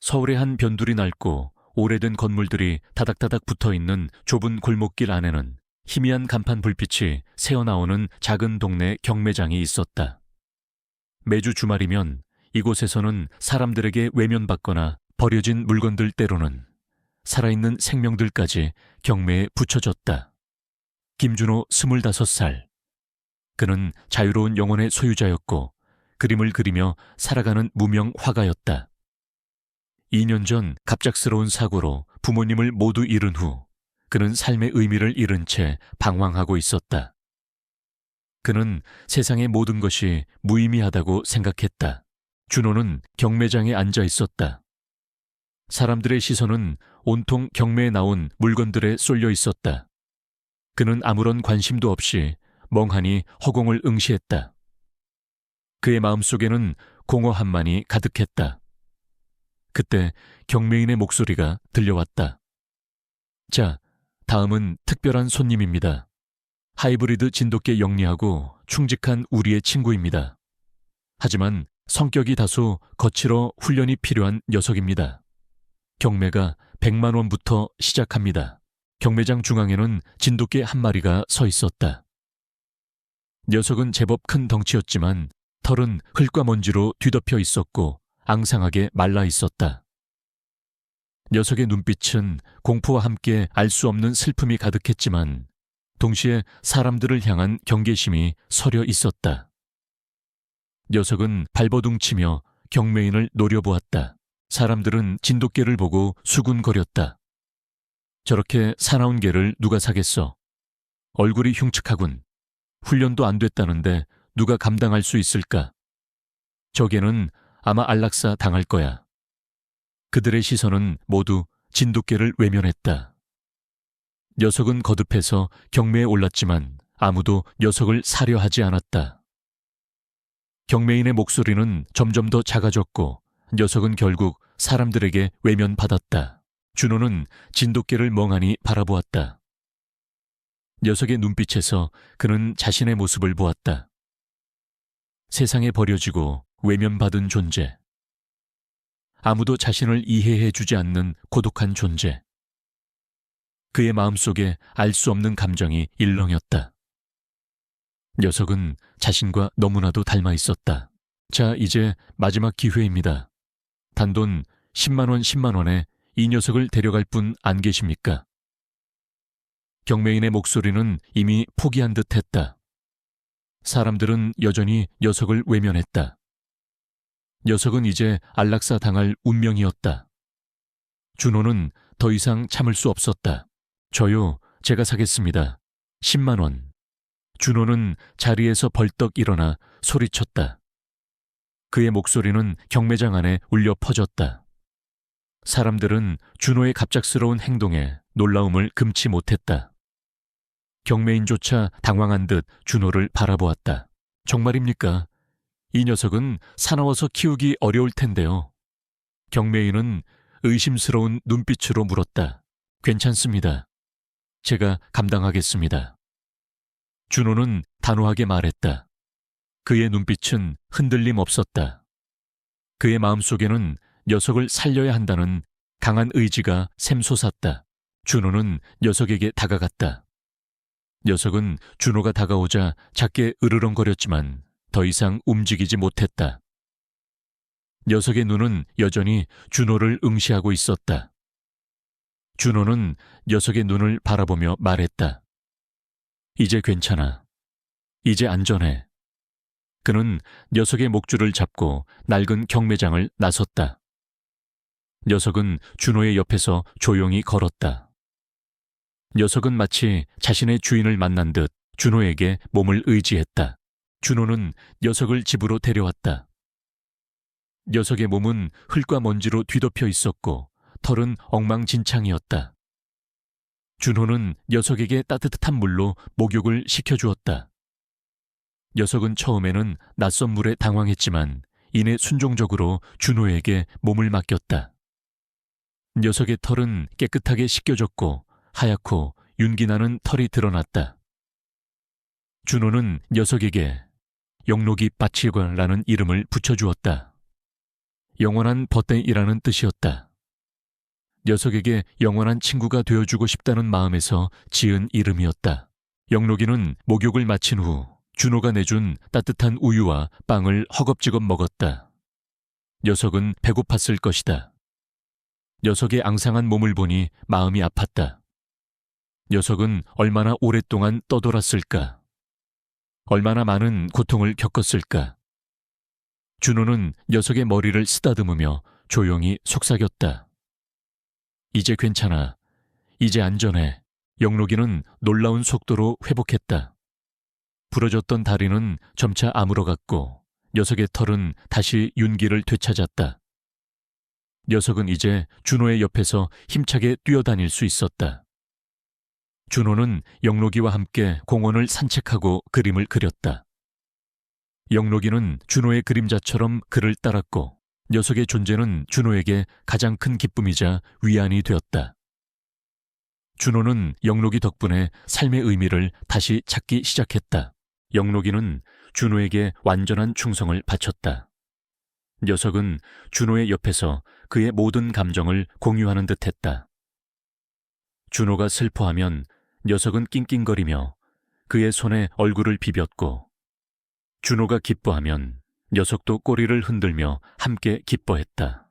서울의 한 변두리 낡고 오래된 건물들이 다닥다닥 붙어있는 좁은 골목길 안에는 희미한 간판 불빛이 새어나오는 작은 동네 경매장이 있었다. 매주 주말이면 이곳에서는 사람들에게 외면받거나 버려진 물건들 때로는 살아있는 생명들까지 경매에 붙여졌다. 김준호 25살. 그는 자유로운 영혼의 소유자였고 그림을 그리며 살아가는 무명 화가였다. 2년 전 갑작스러운 사고로 부모님을 모두 잃은 후 그는 삶의 의미를 잃은 채 방황하고 있었다. 그는 세상의 모든 것이 무의미하다고 생각했다. 준호는 경매장에 앉아 있었다. 사람들의 시선은 온통 경매에 나온 물건들에 쏠려 있었다. 그는 아무런 관심도 없이 멍하니 허공을 응시했다. 그의 마음속에는 공허함만이 가득했다. 그때 경매인의 목소리가 들려왔다. 자, 다음은 특별한 손님입니다. 하이브리드 진돗개 영리하고 충직한 우리의 친구입니다. 하지만 성격이 다소 거칠어 훈련이 필요한 녀석입니다. 경매가 100만 원부터 시작합니다. 경매장 중앙에는 진돗개 한 마리가 서 있었다. 녀석은 제법 큰 덩치였지만 털은 흙과 먼지로 뒤덮여 있었고 앙상하게 말라 있었다. 녀석의 눈빛은 공포와 함께 알 수 없는 슬픔이 가득했지만 동시에 사람들을 향한 경계심이 서려 있었다. 녀석은 발버둥치며 경매인을 노려보았다. 사람들은 진돗개를 보고 수군거렸다. 저렇게 사나운 개를 누가 사겠어? 얼굴이 흉측하군. 훈련도 안 됐다는데 누가 감당할 수 있을까? 저 개는 아마 안락사 당할 거야. 그들의 시선은 모두 진돗개를 외면했다. 녀석은 거듭해서 경매에 올랐지만 아무도 녀석을 사려 하지 않았다. 경매인의 목소리는 점점 더 작아졌고 녀석은 결국 사람들에게 외면받았다. 준호는 진돗개를 멍하니 바라보았다. 녀석의 눈빛에서 그는 자신의 모습을 보았다. 세상에 버려지고 외면받은 존재. 아무도 자신을 이해해 주지 않는 고독한 존재. 그의 마음속에 알 수 없는 감정이 일렁였다. 녀석은 자신과 너무나도 닮아 있었다. 자, 이제 마지막 기회입니다. 단돈 10만 원, 10만 원에 이 녀석을 데려갈 분 안 계십니까? 경매인의 목소리는 이미 포기한 듯 했다. 사람들은 여전히 녀석을 외면했다. 녀석은 이제 안락사 당할 운명이었다. 준호는 더 이상 참을 수 없었다. 저요, 제가 사겠습니다. 10만 원. 준호는 자리에서 벌떡 일어나 소리쳤다. 그의 목소리는 경매장 안에 울려 퍼졌다. 사람들은 준호의 갑작스러운 행동에 놀라움을 금치 못했다. 경매인조차 당황한 듯 준호를 바라보았다. 정말입니까? 이 녀석은 사나워서 키우기 어려울 텐데요. 경매인은 의심스러운 눈빛으로 물었다. 괜찮습니다. 제가 감당하겠습니다. 준호는 단호하게 말했다. 그의 눈빛은 흔들림 없었다. 그의 마음속에는 녀석을 살려야 한다는 강한 의지가 샘솟았다. 준호는 녀석에게 다가갔다. 녀석은 준호가 다가오자 작게 으르렁거렸지만 더 이상 움직이지 못했다. 녀석의 눈은 여전히 준호를 응시하고 있었다. 준호는 녀석의 눈을 바라보며 말했다. 이제 괜찮아. 이제 안전해. 그는 녀석의 목줄을 잡고 낡은 경매장을 나섰다. 녀석은 준호의 옆에서 조용히 걸었다. 녀석은 마치 자신의 주인을 만난 듯 준호에게 몸을 의지했다. 준호는 녀석을 집으로 데려왔다. 녀석의 몸은 흙과 먼지로 뒤덮여 있었고 털은 엉망진창이었다. 준호는 녀석에게 따뜻한 물로 목욕을 시켜주었다. 녀석은 처음에는 낯선 물에 당황했지만 이내 순종적으로 준호에게 몸을 맡겼다. 녀석의 털은 깨끗하게 씻겨졌고 하얗고 윤기나는 털이 드러났다. 준호는 녀석에게 영록이 빠치과라는 이름을 붙여주었다. 영원한 벗된이라는 뜻이었다. 녀석에게 영원한 친구가 되어주고 싶다는 마음에서 지은 이름이었다. 영록이는 목욕을 마친 후 준호가 내준 따뜻한 우유와 빵을 허겁지겁 먹었다. 녀석은 배고팠을 것이다. 녀석의 앙상한 몸을 보니 마음이 아팠다. 녀석은 얼마나 오랫동안 떠돌았을까? 얼마나 많은 고통을 겪었을까? 준호는 녀석의 머리를 쓰다듬으며 조용히 속삭였다. 이제 괜찮아. 이제 안전해. 영록이는 놀라운 속도로 회복했다. 부러졌던 다리는 점차 아물어갔고 녀석의 털은 다시 윤기를 되찾았다. 녀석은 이제 준호의 옆에서 힘차게 뛰어다닐 수 있었다. 준호는 영록이와 함께 공원을 산책하고 그림을 그렸다. 영록이는 준호의 그림자처럼 그를 따랐고 녀석의 존재는 준호에게 가장 큰 기쁨이자 위안이 되었다. 준호는 영록이 덕분에 삶의 의미를 다시 찾기 시작했다. 영록이는 준호에게 완전한 충성을 바쳤다. 녀석은 준호의 옆에서 그의 모든 감정을 공유하는 듯했다. 준호가 슬퍼하면 녀석은 낑낑거리며 그의 손에 얼굴을 비볐고, 준호가 기뻐하면 녀석도 꼬리를 흔들며 함께 기뻐했다.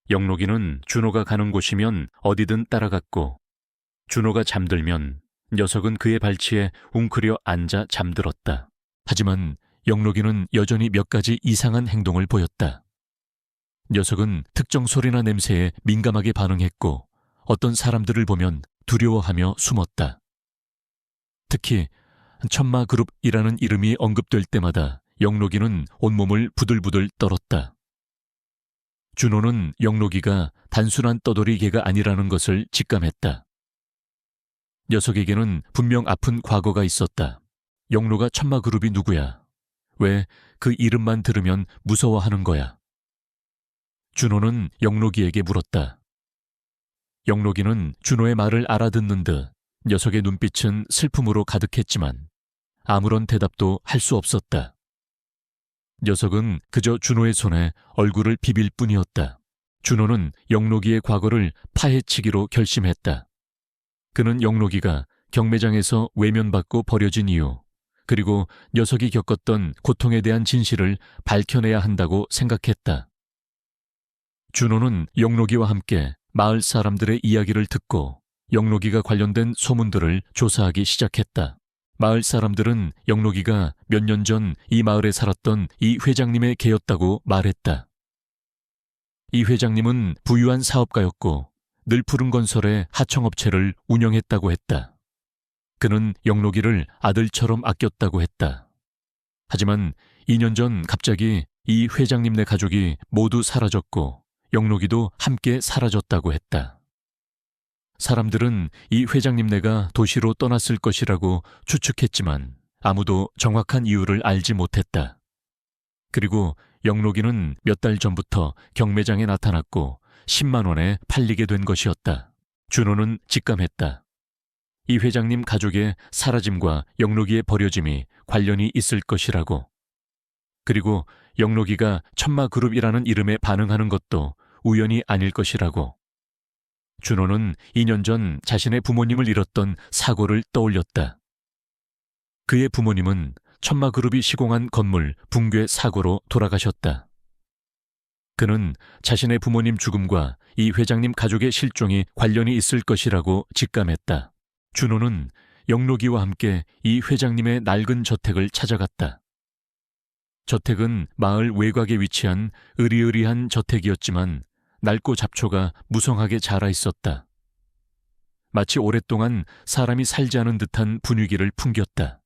영록이는 준호가 가는 곳이면 어디든 따라갔고, 준호가 잠들면 녀석은 그의 발치에 웅크려 앉아 잠들었다. 하지만 영록이는 여전히 몇 가지 이상한 행동을 보였다. 녀석은 특정 소리나 냄새에 민감하게 반응했고 어떤 사람들을 보면 두려워하며 숨었다. 특히 천마그룹이라는 이름이 언급될 때마다 영록이는 온몸을 부들부들 떨었다. 준호는 영록이가 단순한 떠돌이 개가 아니라는 것을 직감했다. 녀석에게는 분명 아픈 과거가 있었다. 영록아, 천마그룹이 누구야? 왜 그 이름만 들으면 무서워하는 거야? 준호는 영록이에게 물었다. 영록이는 준호의 말을 알아듣는 듯 녀석의 눈빛은 슬픔으로 가득했지만 아무런 대답도 할 수 없었다. 녀석은 그저 준호의 손에 얼굴을 비빌 뿐이었다. 준호는 영록이의 과거를 파헤치기로 결심했다. 그는 영록이가 경매장에서 외면받고 버려진 이유, 그리고 녀석이 겪었던 고통에 대한 진실을 밝혀내야 한다고 생각했다. 준호는 영록이와 함께 마을 사람들의 이야기를 듣고 영록이가 관련된 소문들을 조사하기 시작했다. 마을 사람들은 영록이가 몇 년 전 이 마을에 살았던 이 회장님의 개였다고 말했다. 이 회장님은 부유한 사업가였고 늘 푸른 건설의 하청업체를 운영했다고 했다. 그는 영록이를 아들처럼 아꼈다고 했다. 하지만 2년 전 갑자기 이 회장님네 가족이 모두 사라졌고 영록이도 함께 사라졌다고 했다. 사람들은 이 회장님네가 도시로 떠났을 것이라고 추측했지만 아무도 정확한 이유를 알지 못했다. 그리고 영록이는 몇 달 전부터 경매장에 나타났고 10만 원에 팔리게 된 것이었다. 준호는 직감했다. 이 회장님 가족의 사라짐과 영록이의 버려짐이 관련이 있을 것이라고. 그리고 영록이가 천마그룹이라는 이름에 반응하는 것도 우연이 아닐 것이라고. 준호는 2년 전 자신의 부모님을 잃었던 사고를 떠올렸다. 그의 부모님은 천마그룹이 시공한 건물 붕괴 사고로 돌아가셨다. 그는 자신의 부모님 죽음과 이 회장님 가족의 실종이 관련이 있을 것이라고 직감했다. 준호는 영록이와 함께 이 회장님의 낡은 저택을 찾아갔다. 저택은 마을 외곽에 위치한 으리으리한 저택이었지만 낡고 잡초가 무성하게 자라 있었다. 마치 오랫동안 사람이 살지 않은 듯한 분위기를 풍겼다.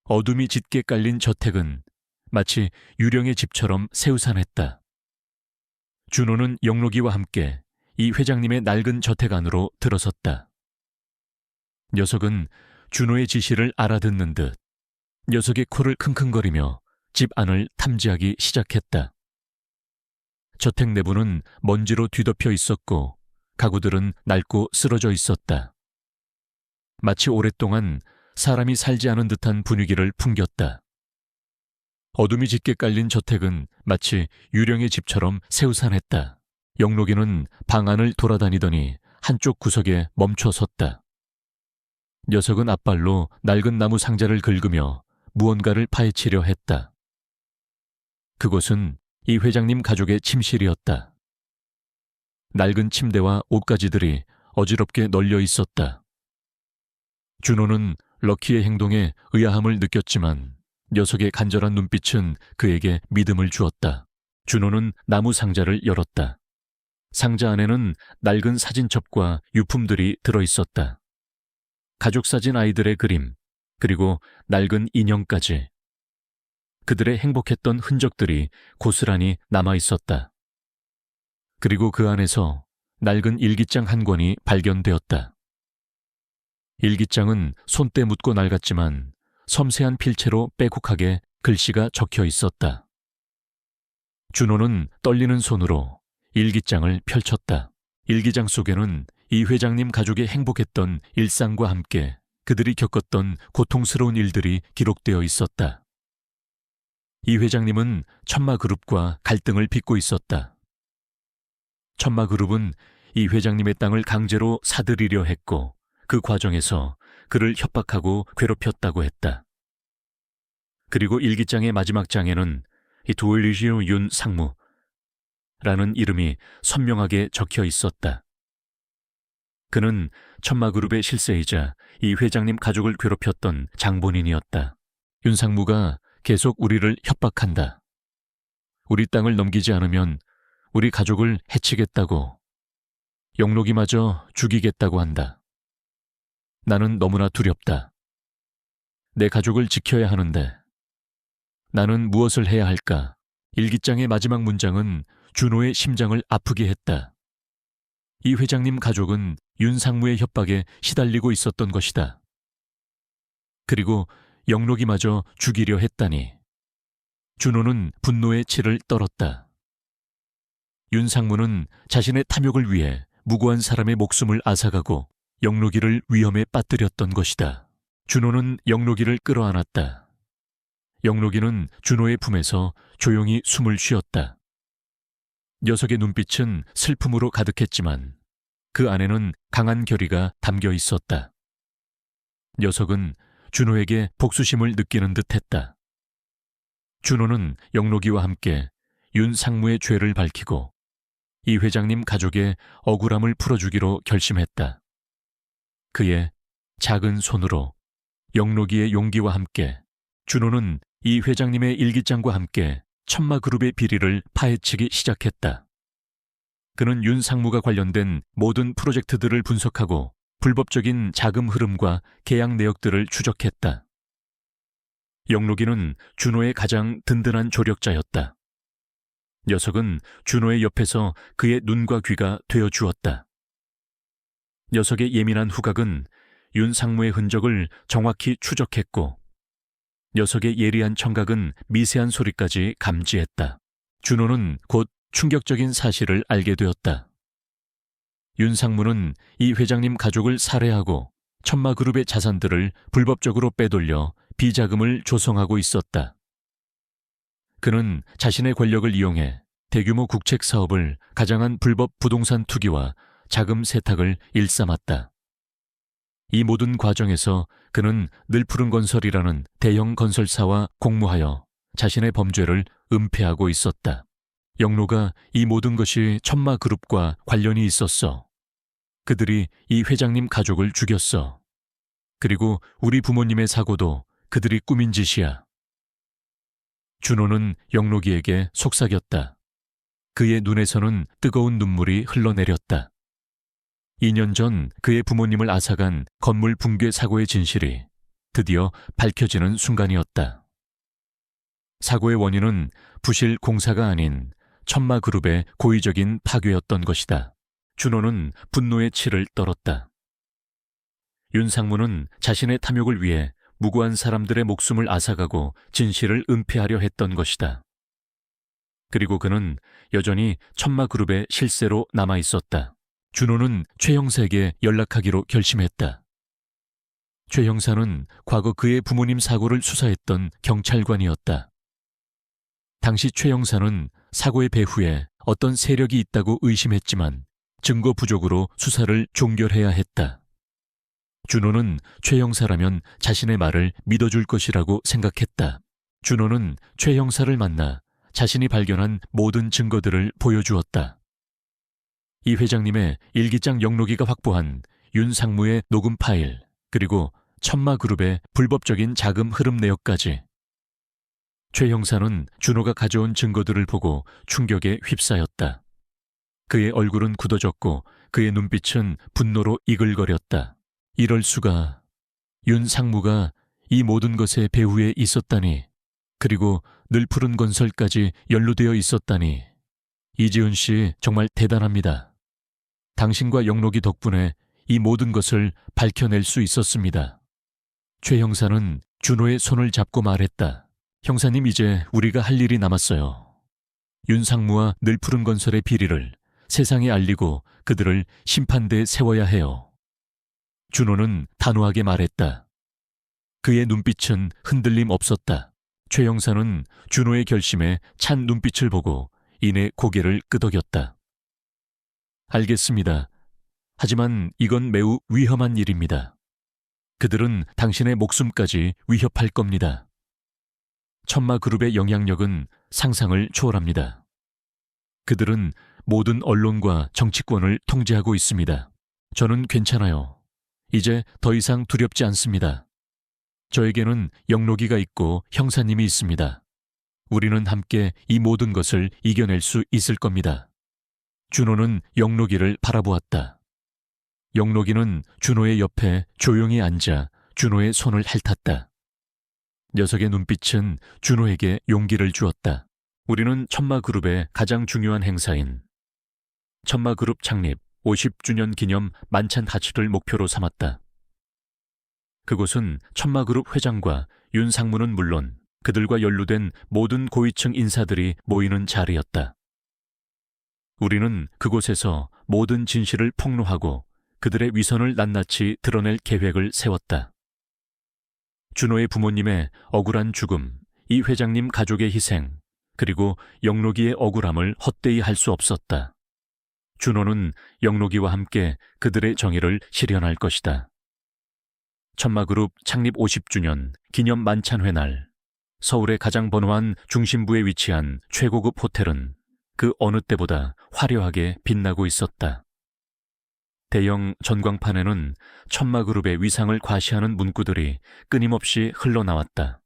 어둠이 짙게 깔린 저택은 마치 유령의 집처럼 새우산했다. 준호는 영록이와 함께 이 회장님의 낡은 저택 안으로 들어섰다. 녀석은 준호의 지시를 알아듣는 듯 녀석의 코를 킁킁거리며 집 안을 탐지하기 시작했다. 저택 내부는 먼지로 뒤덮여 있었고 가구들은 낡고 쓰러져 있었다. 마치 오랫동안 사람이 살지 않은 듯한 분위기를 풍겼다. 어둠이 짙게 깔린 저택은 마치 유령의 집처럼 새우산했다. 영록이는 방 안을 돌아다니더니 한쪽 구석에 멈춰 섰다. 녀석은 앞발로 낡은 나무 상자를 긁으며 무언가를 파헤치려 했다. 그곳은 이 회장님 가족의 침실이었다. 낡은 침대와 옷가지들이 어지럽게 널려 있었다. 준호는 럭키의 행동에 의아함을 느꼈지만 녀석의 간절한 눈빛은 그에게 믿음을 주었다. 준호는 나무 상자를 열었다. 상자 안에는 낡은 사진첩과 유품들이 들어있었다. 가족사진 아이들의 그림, 그리고 낡은 인형까지. 그들의 행복했던 흔적들이 고스란히 남아있었다. 그리고 그 안에서 낡은 일기장 한 권이 발견되었다. 일기장은 손때 묻고 낡았지만 섬세한 필체로 빼곡하게 글씨가 적혀 있었다. 준호는 떨리는 손으로 일기장을 펼쳤다. 일기장 속에는 이 회장님 가족의 행복했던 일상과 함께 그들이 겪었던 고통스러운 일들이 기록되어 있었다. 이 회장님은 천마그룹과 갈등을 빚고 있었다. 천마그룹은 이 회장님의 땅을 강제로 사들이려 했고 그 과정에서 그를 협박하고 괴롭혔다고 했다. 그리고 일기장의 마지막 장에는 이 두얼리시오 윤 상무라는 이름이 선명하게 적혀 있었다. 그는 천마그룹의 실세이자 이 회장님 가족을 괴롭혔던 장본인이었다. 윤 상무가 계속 우리를 협박한다. 우리 땅을 넘기지 않으면 우리 가족을 해치겠다고, 영록이마저 죽이겠다고 한다. 나는 너무나 두렵다. 내 가족을 지켜야 하는데 나는 무엇을 해야 할까? 일기장의 마지막 문장은 준호의 심장을 아프게 했다. 이 회장님 가족은 윤 상무의 협박에 시달리고 있었던 것이다. 그리고 영록이마저 죽이려 했다니. 준호는 분노의 치를 떨었다. 윤 상무는 자신의 탐욕을 위해 무고한 사람의 목숨을 앗아가고 영록이를 위험에 빠뜨렸던 것이다. 준호는 영록이를 끌어안았다. 영록이는 준호의 품에서 조용히 숨을 쉬었다. 녀석의 눈빛은 슬픔으로 가득했지만 그 안에는 강한 결의가 담겨 있었다. 녀석은 준호에게 복수심을 느끼는 듯했다. 준호는 영록이와 함께 윤 상무의 죄를 밝히고 이 회장님 가족의 억울함을 풀어주기로 결심했다. 그의 작은 손으로 영록이의 용기와 함께 준호는 이 회장님의 일기장과 함께 천마그룹의 비리를 파헤치기 시작했다. 그는 윤 상무가 관련된 모든 프로젝트들을 분석하고 불법적인 자금 흐름과 계약 내역들을 추적했다. 영록이는 준호의 가장 든든한 조력자였다. 녀석은 준호의 옆에서 그의 눈과 귀가 되어 주었다. 녀석의 예민한 후각은 윤 상무의 흔적을 정확히 추적했고 녀석의 예리한 청각은 미세한 소리까지 감지했다. 준호는 곧 충격적인 사실을 알게 되었다. 윤 상무는 이 회장님 가족을 살해하고 천마그룹의 자산들을 불법적으로 빼돌려 비자금을 조성하고 있었다. 그는 자신의 권력을 이용해 대규모 국책 사업을 가장한 불법 부동산 투기와 자금 세탁을 일삼았다. 이 모든 과정에서 그는 늘푸른건설이라는 대형 건설사와 공모하여 자신의 범죄를 은폐하고 있었다. 영로가 이 모든 것이 천마그룹과 관련이 있었어. 그들이 이 회장님 가족을 죽였어. 그리고 우리 부모님의 사고도 그들이 꾸민 짓이야. 준호는 영록이에게 속삭였다. 그의 눈에서는 뜨거운 눈물이 흘러내렸다. 2년 전 그의 부모님을 앗아간 건물 붕괴 사고의 진실이 드디어 밝혀지는 순간이었다. 사고의 원인은 부실 공사가 아닌 천마그룹의 고의적인 파괴였던 것이다. 준호는 분노의 치를 떨었다. 윤 상무는 자신의 탐욕을 위해 무고한 사람들의 목숨을 앗아가고 진실을 은폐하려 했던 것이다. 그리고 그는 여전히 천마그룹의 실세로 남아 있었다. 준호는 최 형사에게 연락하기로 결심했다. 최 형사는 과거 그의 부모님 사고를 수사했던 경찰관이었다. 당시 최 형사는 사고의 배후에 어떤 세력이 있다고 의심했지만 증거 부족으로 수사를 종결해야 했다. 준호는 최 형사라면 자신의 말을 믿어줄 것이라고 생각했다. 준호는 최 형사를 만나 자신이 발견한 모든 증거들을 보여주었다. 이 회장님의 일기장 영록이가 확보한 윤 상무의 녹음 파일, 그리고 천마그룹의 불법적인 자금 흐름 내역까지. 최 형사는 준호가 가져온 증거들을 보고 충격에 휩싸였다. 그의 얼굴은 굳어졌고 그의 눈빛은 분노로 이글거렸다. 이럴 수가. 윤 상무가 이 모든 것의 배후에 있었다니. 그리고 늘푸른 건설까지 연루되어 있었다니. 이지은 씨 정말 대단합니다. 당신과 영록이 덕분에 이 모든 것을 밝혀낼 수 있었습니다. 최 형사는 준호의 손을 잡고 말했다. 형사님, 이제 우리가 할 일이 남았어요. 윤 상무와 늘푸른 건설의 비리를 세상에 알리고 그들을 심판대에 세워야 해요. 준호는 단호하게 말했다. 그의 눈빛은 흔들림 없었다. 최 형사는 준호의 결심에 찬 눈빛을 보고 이내 고개를 끄덕였다. 알겠습니다. 하지만 이건 매우 위험한 일입니다. 그들은 당신의 목숨까지 위협할 겁니다. 천마그룹의 영향력은 상상을 초월합니다. 그들은 모든 언론과 정치권을 통제하고 있습니다. 저는 괜찮아요. 이제 더 이상 두렵지 않습니다. 저에게는 영록이가 있고 형사님이 있습니다. 우리는 함께 이 모든 것을 이겨낼 수 있을 겁니다. 준호는 영록이를 바라보았다. 영록이는 준호의 옆에 조용히 앉아 준호의 손을 핥았다. 녀석의 눈빛은 준호에게 용기를 주었다. 우리는 천마그룹의 가장 중요한 행사인 천마그룹 창립 50주년 기념 만찬 다치를 목표로 삼았다. 그곳은 천마그룹 회장과 윤 상무는 물론 그들과 연루된 모든 고위층 인사들이 모이는 자리였다. 우리는 그곳에서 모든 진실을 폭로하고 그들의 위선을 낱낱이 드러낼 계획을 세웠다. 준호의 부모님의 억울한 죽음, 이 회장님 가족의 희생, 그리고 영록이의 억울함을 헛되이 할 수 없었다. 준호는 영록이와 함께 그들의 정의를 실현할 것이다. 천마그룹 창립 50주년 기념 만찬회 날, 서울의 가장 번화한 중심부에 위치한 최고급 호텔은 그 어느 때보다 화려하게 빛나고 있었다. 대형 전광판에는 천마그룹의 위상을 과시하는 문구들이 끊임없이 흘러나왔다.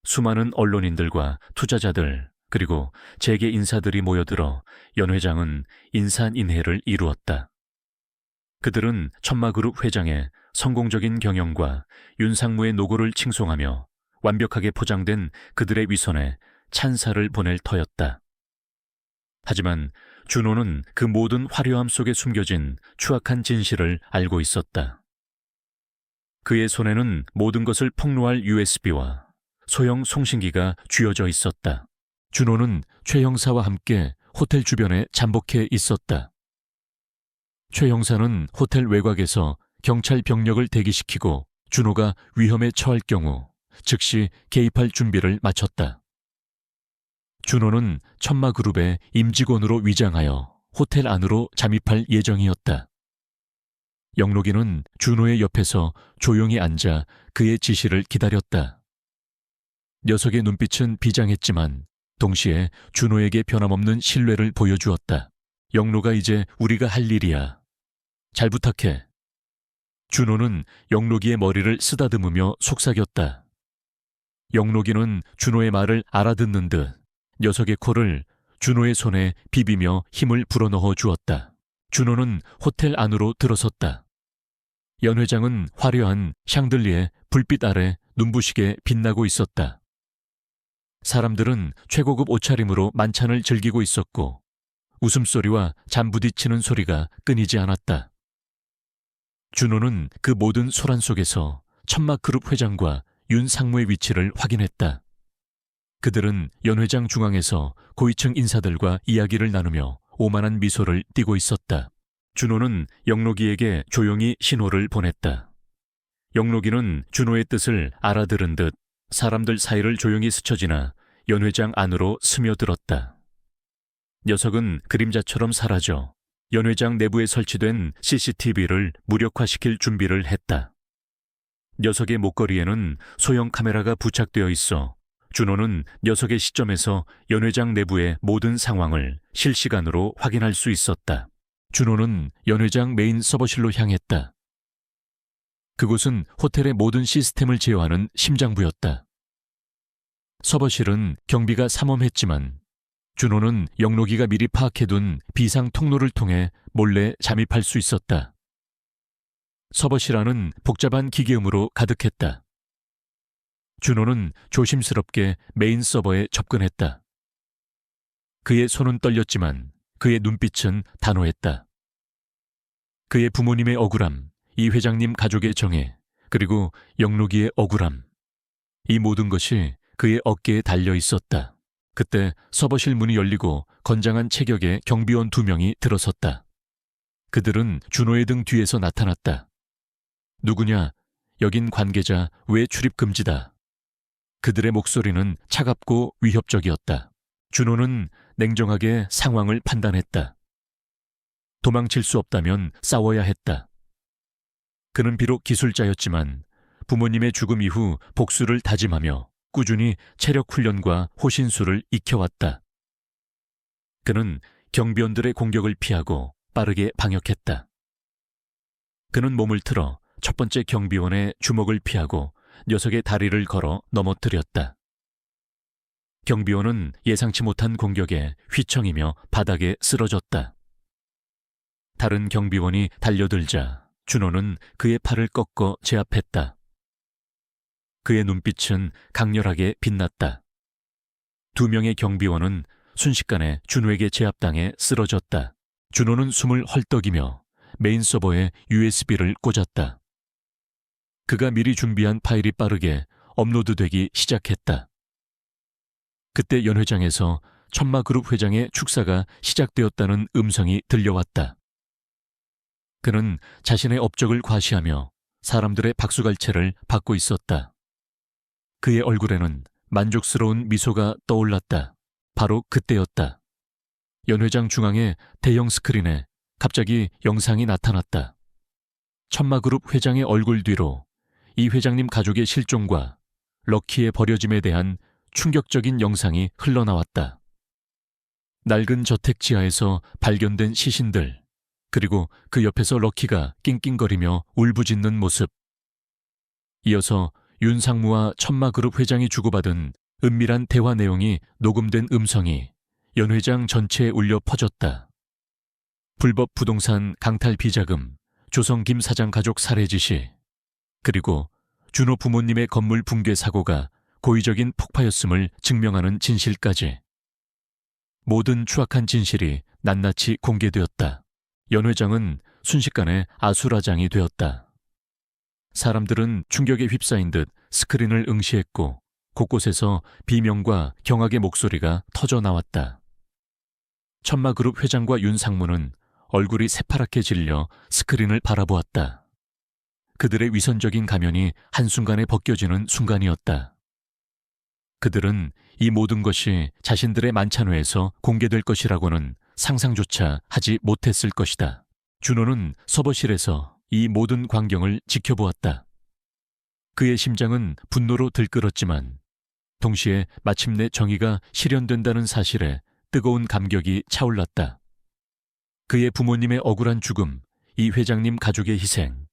수많은 언론인들과 투자자들, 그리고 재계 인사들이 모여들어 연 회장은 인산인해를 이루었다. 그들은 천마그룹 회장의 성공적인 경영과 윤 상무의 노고를 칭송하며 완벽하게 포장된 그들의 위선에 찬사를 보낼 터였다. 하지만 준호는 그 모든 화려함 속에 숨겨진 추악한 진실을 알고 있었다. 그의 손에는 모든 것을 폭로할 USB와 소형 송신기가 쥐어져 있었다. 준호는 최 형사와 함께 호텔 주변에 잠복해 있었다. 최 형사는 호텔 외곽에서 경찰 병력을 대기시키고 준호가 위험에 처할 경우 즉시 개입할 준비를 마쳤다. 준호는 천마그룹의 임직원으로 위장하여 호텔 안으로 잠입할 예정이었다. 영록이는 준호의 옆에서 조용히 앉아 그의 지시를 기다렸다. 녀석의 눈빛은 비장했지만 동시에 준호에게 변함없는 신뢰를 보여주었다. 영록아, 이제 우리가 할 일이야. 잘 부탁해. 준호는 영록이의 머리를 쓰다듬으며 속삭였다. 영록이는 준호의 말을 알아듣는 듯 녀석의 코를 준호의 손에 비비며 힘을 불어넣어 주었다. 준호는 호텔 안으로 들어섰다. 연 회장은 화려한 샹들리에 불빛 아래 눈부시게 빛나고 있었다. 사람들은 최고급 옷차림으로 만찬을 즐기고 있었고 웃음소리와 잠부딪히는 소리가 끊이지 않았다. 준호는 그 모든 소란 속에서 천마그룹 회장과 윤 상무의 위치를 확인했다. 그들은 연 회장 중앙에서 고위층 인사들과 이야기를 나누며 오만한 미소를 띠고 있었다. 준호는 영록이에게 조용히 신호를 보냈다. 영록이는 준호의 뜻을 알아들은 듯 사람들 사이를 조용히 스쳐 지나 연 회장 안으로 스며들었다. 녀석은 그림자처럼 사라져 연 회장 내부에 설치된 CCTV를 무력화시킬 준비를 했다. 녀석의 목걸이에는 소형 카메라가 부착되어 있어 준호는 녀석의 시점에서 연 회장 내부의 모든 상황을 실시간으로 확인할 수 있었다. 준호는 연 회장 메인 서버실로 향했다. 그곳은 호텔의 모든 시스템을 제어하는 심장부였다. 서버실은 경비가 삼엄했지만 준호는 영록이가 미리 파악해둔 비상 통로를 통해 몰래 잠입할 수 있었다. 서버실 안은 복잡한 기계음으로 가득했다. 준호는 조심스럽게 메인 서버에 접근했다. 그의 손은 떨렸지만 그의 눈빛은 단호했다. 그의 부모님의 억울함, 이 회장님 가족의 정애, 그리고 영록이의 억울함, 이 모든 것이 그의 어깨에 달려 있었다. 그때 서버실 문이 열리고 건장한 체격의 경비원 2명이 들어섰다. 그들은 준호의 등 뒤에서 나타났다. 누구냐? 여긴 관계자, 왜 출입 금지다. 그들의 목소리는 차갑고 위협적이었다. 준호는 냉정하게 상황을 판단했다. 도망칠 수 없다면 싸워야 했다. 그는 비록 기술자였지만 부모님의 죽음 이후 복수를 다짐하며 꾸준히 체력 훈련과 호신술을 익혀왔다. 그는 경비원들의 공격을 피하고 빠르게 방역했다. 그는 몸을 틀어 첫 번째 경비원의 주먹을 피하고 녀석의 다리를 걸어 넘어뜨렸다. 경비원은 예상치 못한 공격에 휘청이며 바닥에 쓰러졌다. 다른 경비원이 달려들자 준호는 그의 팔을 꺾어 제압했다. 그의 눈빛은 강렬하게 빛났다. 2명의 경비원은 순식간에 준호에게 제압당해 쓰러졌다. 준호는 숨을 헐떡이며 메인 서버에 USB를 꽂았다. 그가 미리 준비한 파일이 빠르게 업로드되기 시작했다. 그때 연 회장에서 천마그룹 회장의 축사가 시작되었다는 음성이 들려왔다. 그는 자신의 업적을 과시하며 사람들의 박수갈채를 받고 있었다. 그의 얼굴에는 만족스러운 미소가 떠올랐다. 바로 그때였다. 연 회장 중앙의 대형 스크린에 갑자기 영상이 나타났다. 천마그룹 회장의 얼굴 뒤로 이 회장님 가족의 실종과 럭키의 버려짐에 대한 충격적인 영상이 흘러나왔다. 낡은 저택 지하에서 발견된 시신들, 그리고 그 옆에서 럭키가 낑낑거리며 울부짖는 모습. 이어서 윤상무와 천마그룹 회장이 주고받은 은밀한 대화 내용이 녹음된 음성이 연 회장 전체에 울려 퍼졌다. 불법 부동산 강탈 비자금, 조성 김 사장 가족 살해 지시, 그리고 준호 부모님의 건물 붕괴 사고가 고의적인 폭파였음을 증명하는 진실까지. 모든 추악한 진실이 낱낱이 공개되었다. 연 회장은 순식간에 아수라장이 되었다. 사람들은 충격에 휩싸인 듯 스크린을 응시했고 곳곳에서 비명과 경악의 목소리가 터져 나왔다. 천마그룹 회장과 윤상무는 얼굴이 새파랗게 질려 스크린을 바라보았다. 그들의 위선적인 가면이 한순간에 벗겨지는 순간이었다. 그들은 이 모든 것이 자신들의 만찬회에서 공개될 것이라고는 상상조차 하지 못했을 것이다. 준호는 서버실에서 이 모든 광경을 지켜보았다. 그의 심장은 분노로 들끓었지만 동시에 마침내 정의가 실현된다는 사실에 뜨거운 감격이 차올랐다. 그의 부모님의 억울한 죽음, 이 회장님 가족의 희생,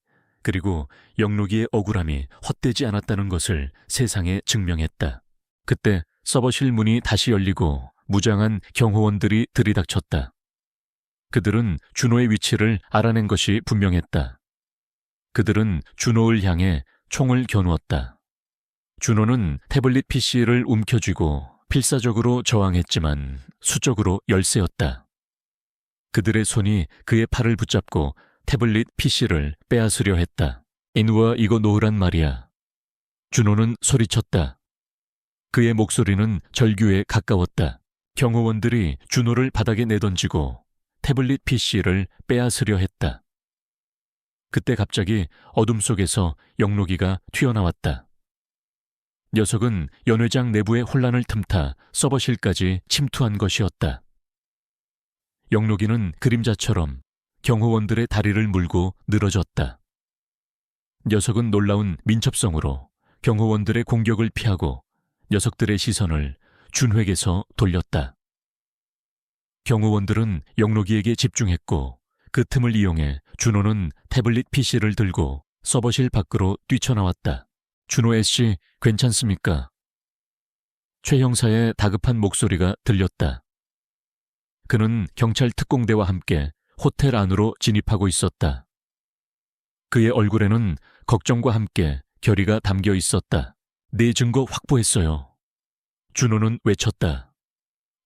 그리고 영록이의 억울함이 헛되지 않았다는 것을 세상에 증명했다. 그때 서버실 문이 다시 열리고 무장한 경호원들이 들이닥쳤다. 그들은 준호의 위치를 알아낸 것이 분명했다. 그들은 준호를 향해 총을 겨누었다. 준호는 태블릿 PC를 움켜쥐고 필사적으로 저항했지만 수적으로 열세였다. 그들의 손이 그의 팔을 붙잡고 태블릿 PC를 빼앗으려 했다. 인우아 이거 놓으란 말이야. 준호는 소리쳤다. 그의 목소리는 절규에 가까웠다. 경호원들이 준호를 바닥에 내던지고 태블릿 PC를 빼앗으려 했다. 그때 갑자기 어둠 속에서 영록이가 튀어나왔다. 녀석은 연회장 내부의 혼란을 틈타 서버실까지 침투한 것이었다. 영록이는 그림자처럼 경호원들의 다리를 물고 늘어졌다. 녀석은 놀라운 민첩성으로 경호원들의 공격을 피하고 녀석들의 시선을 준획에서 돌렸다. 경호원들은 영록이에게 집중했고 그 틈을 이용해 준호는 태블릿 PC를 들고 서버실 밖으로 뛰쳐나왔다. 준호 씨, 괜찮습니까? 최 형사의 다급한 목소리가 들렸다. 그는 경찰 특공대와 함께 호텔 안으로 진입하고 있었다. 그의 얼굴에는 걱정과 함께 결의가 담겨 있었다. 내 증거 확보했어요. 준호는 외쳤다.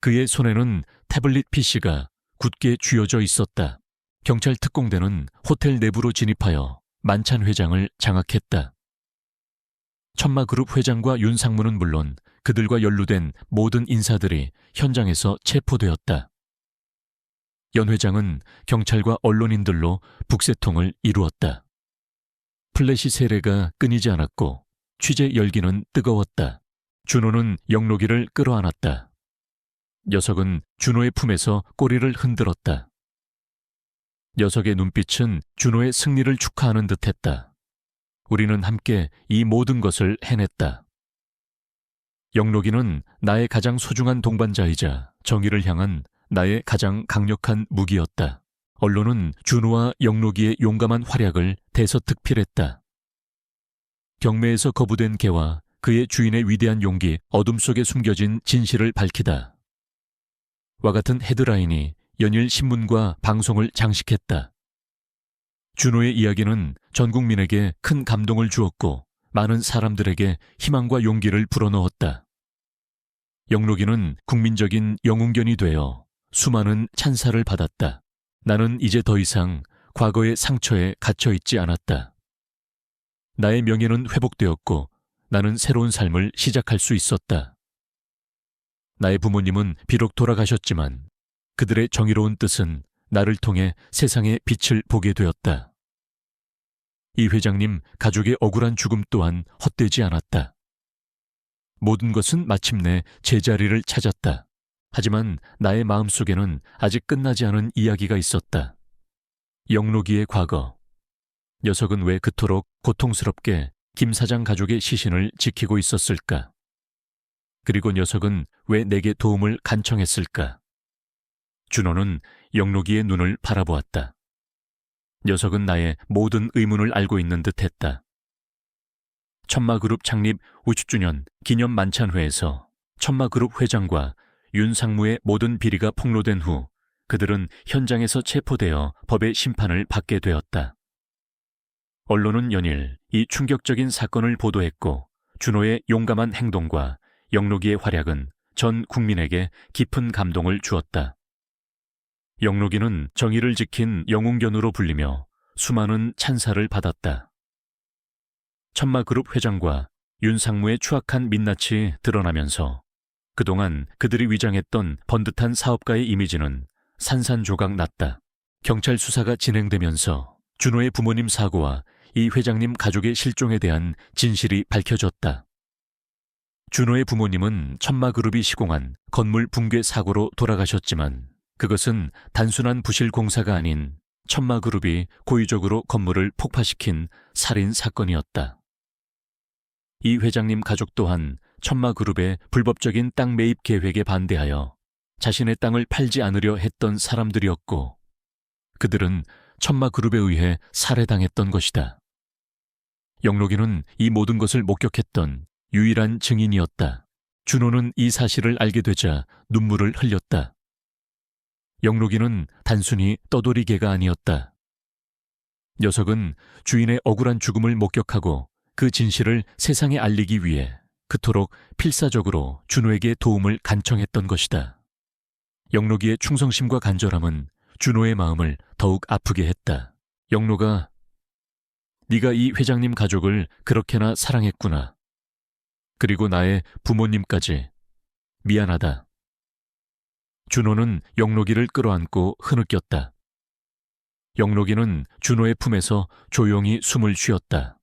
그의 손에는 태블릿 PC가 굳게 쥐어져 있었다. 경찰 특공대는 호텔 내부로 진입하여 만찬 회장을 장악했다. 천마그룹 회장과 윤 상무는 물론 그들과 연루된 모든 인사들이 현장에서 체포되었다. 연 회장은 경찰과 언론인들로 북새통을 이루었다. 플래시 세례가 끊이지 않았고 취재 열기는 뜨거웠다. 준호는 영록이를 끌어안았다. 녀석은 준호의 품에서 꼬리를 흔들었다. 녀석의 눈빛은 준호의 승리를 축하하는 듯했다. 우리는 함께 이 모든 것을 해냈다. 영록이는 나의 가장 소중한 동반자이자 정의를 향한 나의 가장 강력한 무기였다. 언론은 준호와 영록이의 용감한 활약을 대서특필했다. 경매에서 거부된 개와 그의 주인의 위대한 용기, 어둠 속에 숨겨진 진실을 밝히다. 와 같은 헤드라인이 연일 신문과 방송을 장식했다. 준호의 이야기는 전 국민에게 큰 감동을 주었고 많은 사람들에게 희망과 용기를 불어넣었다. 영록이는 국민적인 영웅견이 되어 수많은 찬사를 받았다. 나는 이제 더 이상 과거의 상처에 갇혀있지 않았다. 나의 명예는 회복되었고 나는 새로운 삶을 시작할 수 있었다. 나의 부모님은 비록 돌아가셨지만 그들의 정의로운 뜻은 나를 통해 세상의 빛을 보게 되었다. 이 회장님 가족의 억울한 죽음 또한 헛되지 않았다. 모든 것은 마침내 제자리를 찾았다. 하지만 나의 마음속에는 아직 끝나지 않은 이야기가 있었다. 영록이의 과거. 녀석은 왜 그토록 고통스럽게 김 사장 가족의 시신을 지키고 있었을까? 그리고 녀석은 왜 내게 도움을 간청했을까? 준호는 영록이의 눈을 바라보았다. 녀석은 나의 모든 의문을 알고 있는 듯했다. 천마그룹 창립 50주년 기념 만찬회에서 천마그룹 회장과 윤 상무의 모든 비리가 폭로된 후 그들은 현장에서 체포되어 법의 심판을 받게 되었다. 언론은 연일 이 충격적인 사건을 보도했고 준호의 용감한 행동과 영록이의 활약은 전 국민에게 깊은 감동을 주었다. 영록이는 정의를 지킨 영웅견으로 불리며 수많은 찬사를 받았다. 천마그룹 회장과 윤 상무의 추악한 민낯이 드러나면서 그동안 그들이 위장했던 번듯한 사업가의 이미지는 산산조각 났다. 경찰 수사가 진행되면서 준호의 부모님 사고와 이 회장님 가족의 실종에 대한 진실이 밝혀졌다. 준호의 부모님은 천마그룹이 시공한 건물 붕괴 사고로 돌아가셨지만 그것은 단순한 부실 공사가 아닌 천마그룹이 고의적으로 건물을 폭파시킨 살인 사건이었다. 이 회장님 가족 또한 천마그룹의 불법적인 땅 매입 계획에 반대하여 자신의 땅을 팔지 않으려 했던 사람들이었고 그들은 천마그룹에 의해 살해당했던 것이다. 영록이는 이 모든 것을 목격했던 유일한 증인이었다. 준호는 이 사실을 알게 되자 눈물을 흘렸다. 영록이는 단순히 떠돌이개가 아니었다. 녀석은 주인의 억울한 죽음을 목격하고 그 진실을 세상에 알리기 위해 그토록 필사적으로 준호에게 도움을 간청했던 것이다. 영록이의 충성심과 간절함은 준호의 마음을 더욱 아프게 했다. 영록아, 네가 이 회장님 가족을 그렇게나 사랑했구나. 그리고 나의 부모님까지 미안하다. 준호는 영록이를 끌어안고 흐느꼈다. 영록이는 준호의 품에서 조용히 숨을 쉬었다.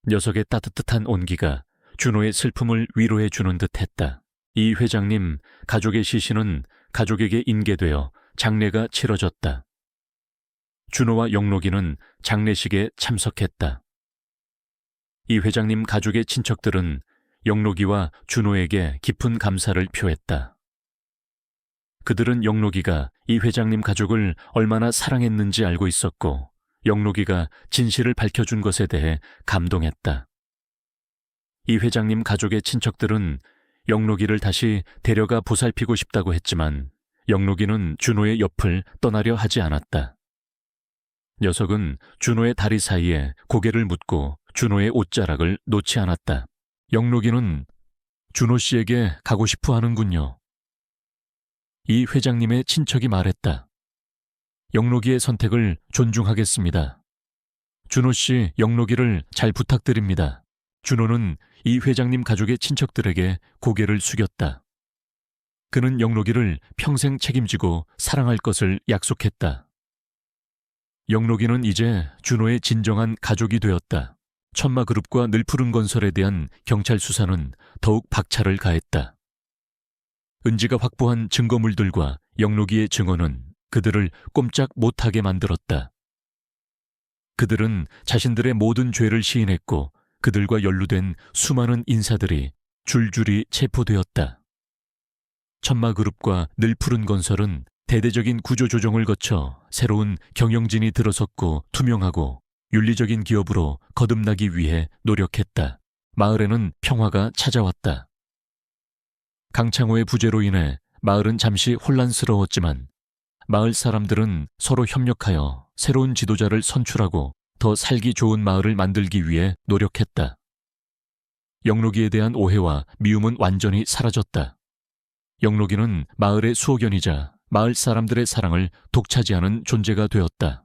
녀석의 따뜻한 온기가 준호의 슬픔을 위로해 주는 듯 했다. 이 회장님 가족의 시신은 가족에게 인계되어 장례가 치러졌다. 준호와 영록이는 장례식에 참석했다. 이 회장님 가족의 친척들은 영록이와 준호에게 깊은 감사를 표했다. 그들은 영록이가 이 회장님 가족을 얼마나 사랑했는지 알고 있었고 영록이가 진실을 밝혀준 것에 대해 감동했다. 이 회장님 가족의 친척들은 영록이를 다시 데려가 보살피고 싶다고 했지만 영록이는 준호의 옆을 떠나려 하지 않았다. 녀석은 준호의 다리 사이에 고개를 묻고 준호의 옷자락을 놓지 않았다. 영록이는 준호 씨에게 가고 싶어 하는군요. 이 회장님의 친척이 말했다. 영록이의 선택을 존중하겠습니다. 준호 씨, 영록이를 잘 부탁드립니다. 준호는 이 회장님 가족의 친척들에게 고개를 숙였다. 그는 영록이를 평생 책임지고 사랑할 것을 약속했다. 영록이는 이제 준호의 진정한 가족이 되었다. 천마그룹과 늘푸른건설에 대한 경찰 수사는 더욱 박차를 가했다. 은지가 확보한 증거물들과 영록이의 증언은 그들을 꼼짝 못하게 만들었다. 그들은 자신들의 모든 죄를 시인했고 그들과 연루된 수많은 인사들이 줄줄이 체포되었다. 천마그룹과 늘푸른건설은 대대적인 구조조정을 거쳐 새로운 경영진이 들어섰고 투명하고 윤리적인 기업으로 거듭나기 위해 노력했다. 마을에는 평화가 찾아왔다. 강창호의 부재로 인해 마을은 잠시 혼란스러웠지만 마을 사람들은 서로 협력하여 새로운 지도자를 선출하고 더 살기 좋은 마을을 만들기 위해 노력했다. 영록이에 대한 오해와 미움은 완전히 사라졌다. 영록이는 마을의 수호견이자 마을 사람들의 사랑을 독차지하는 존재가 되었다.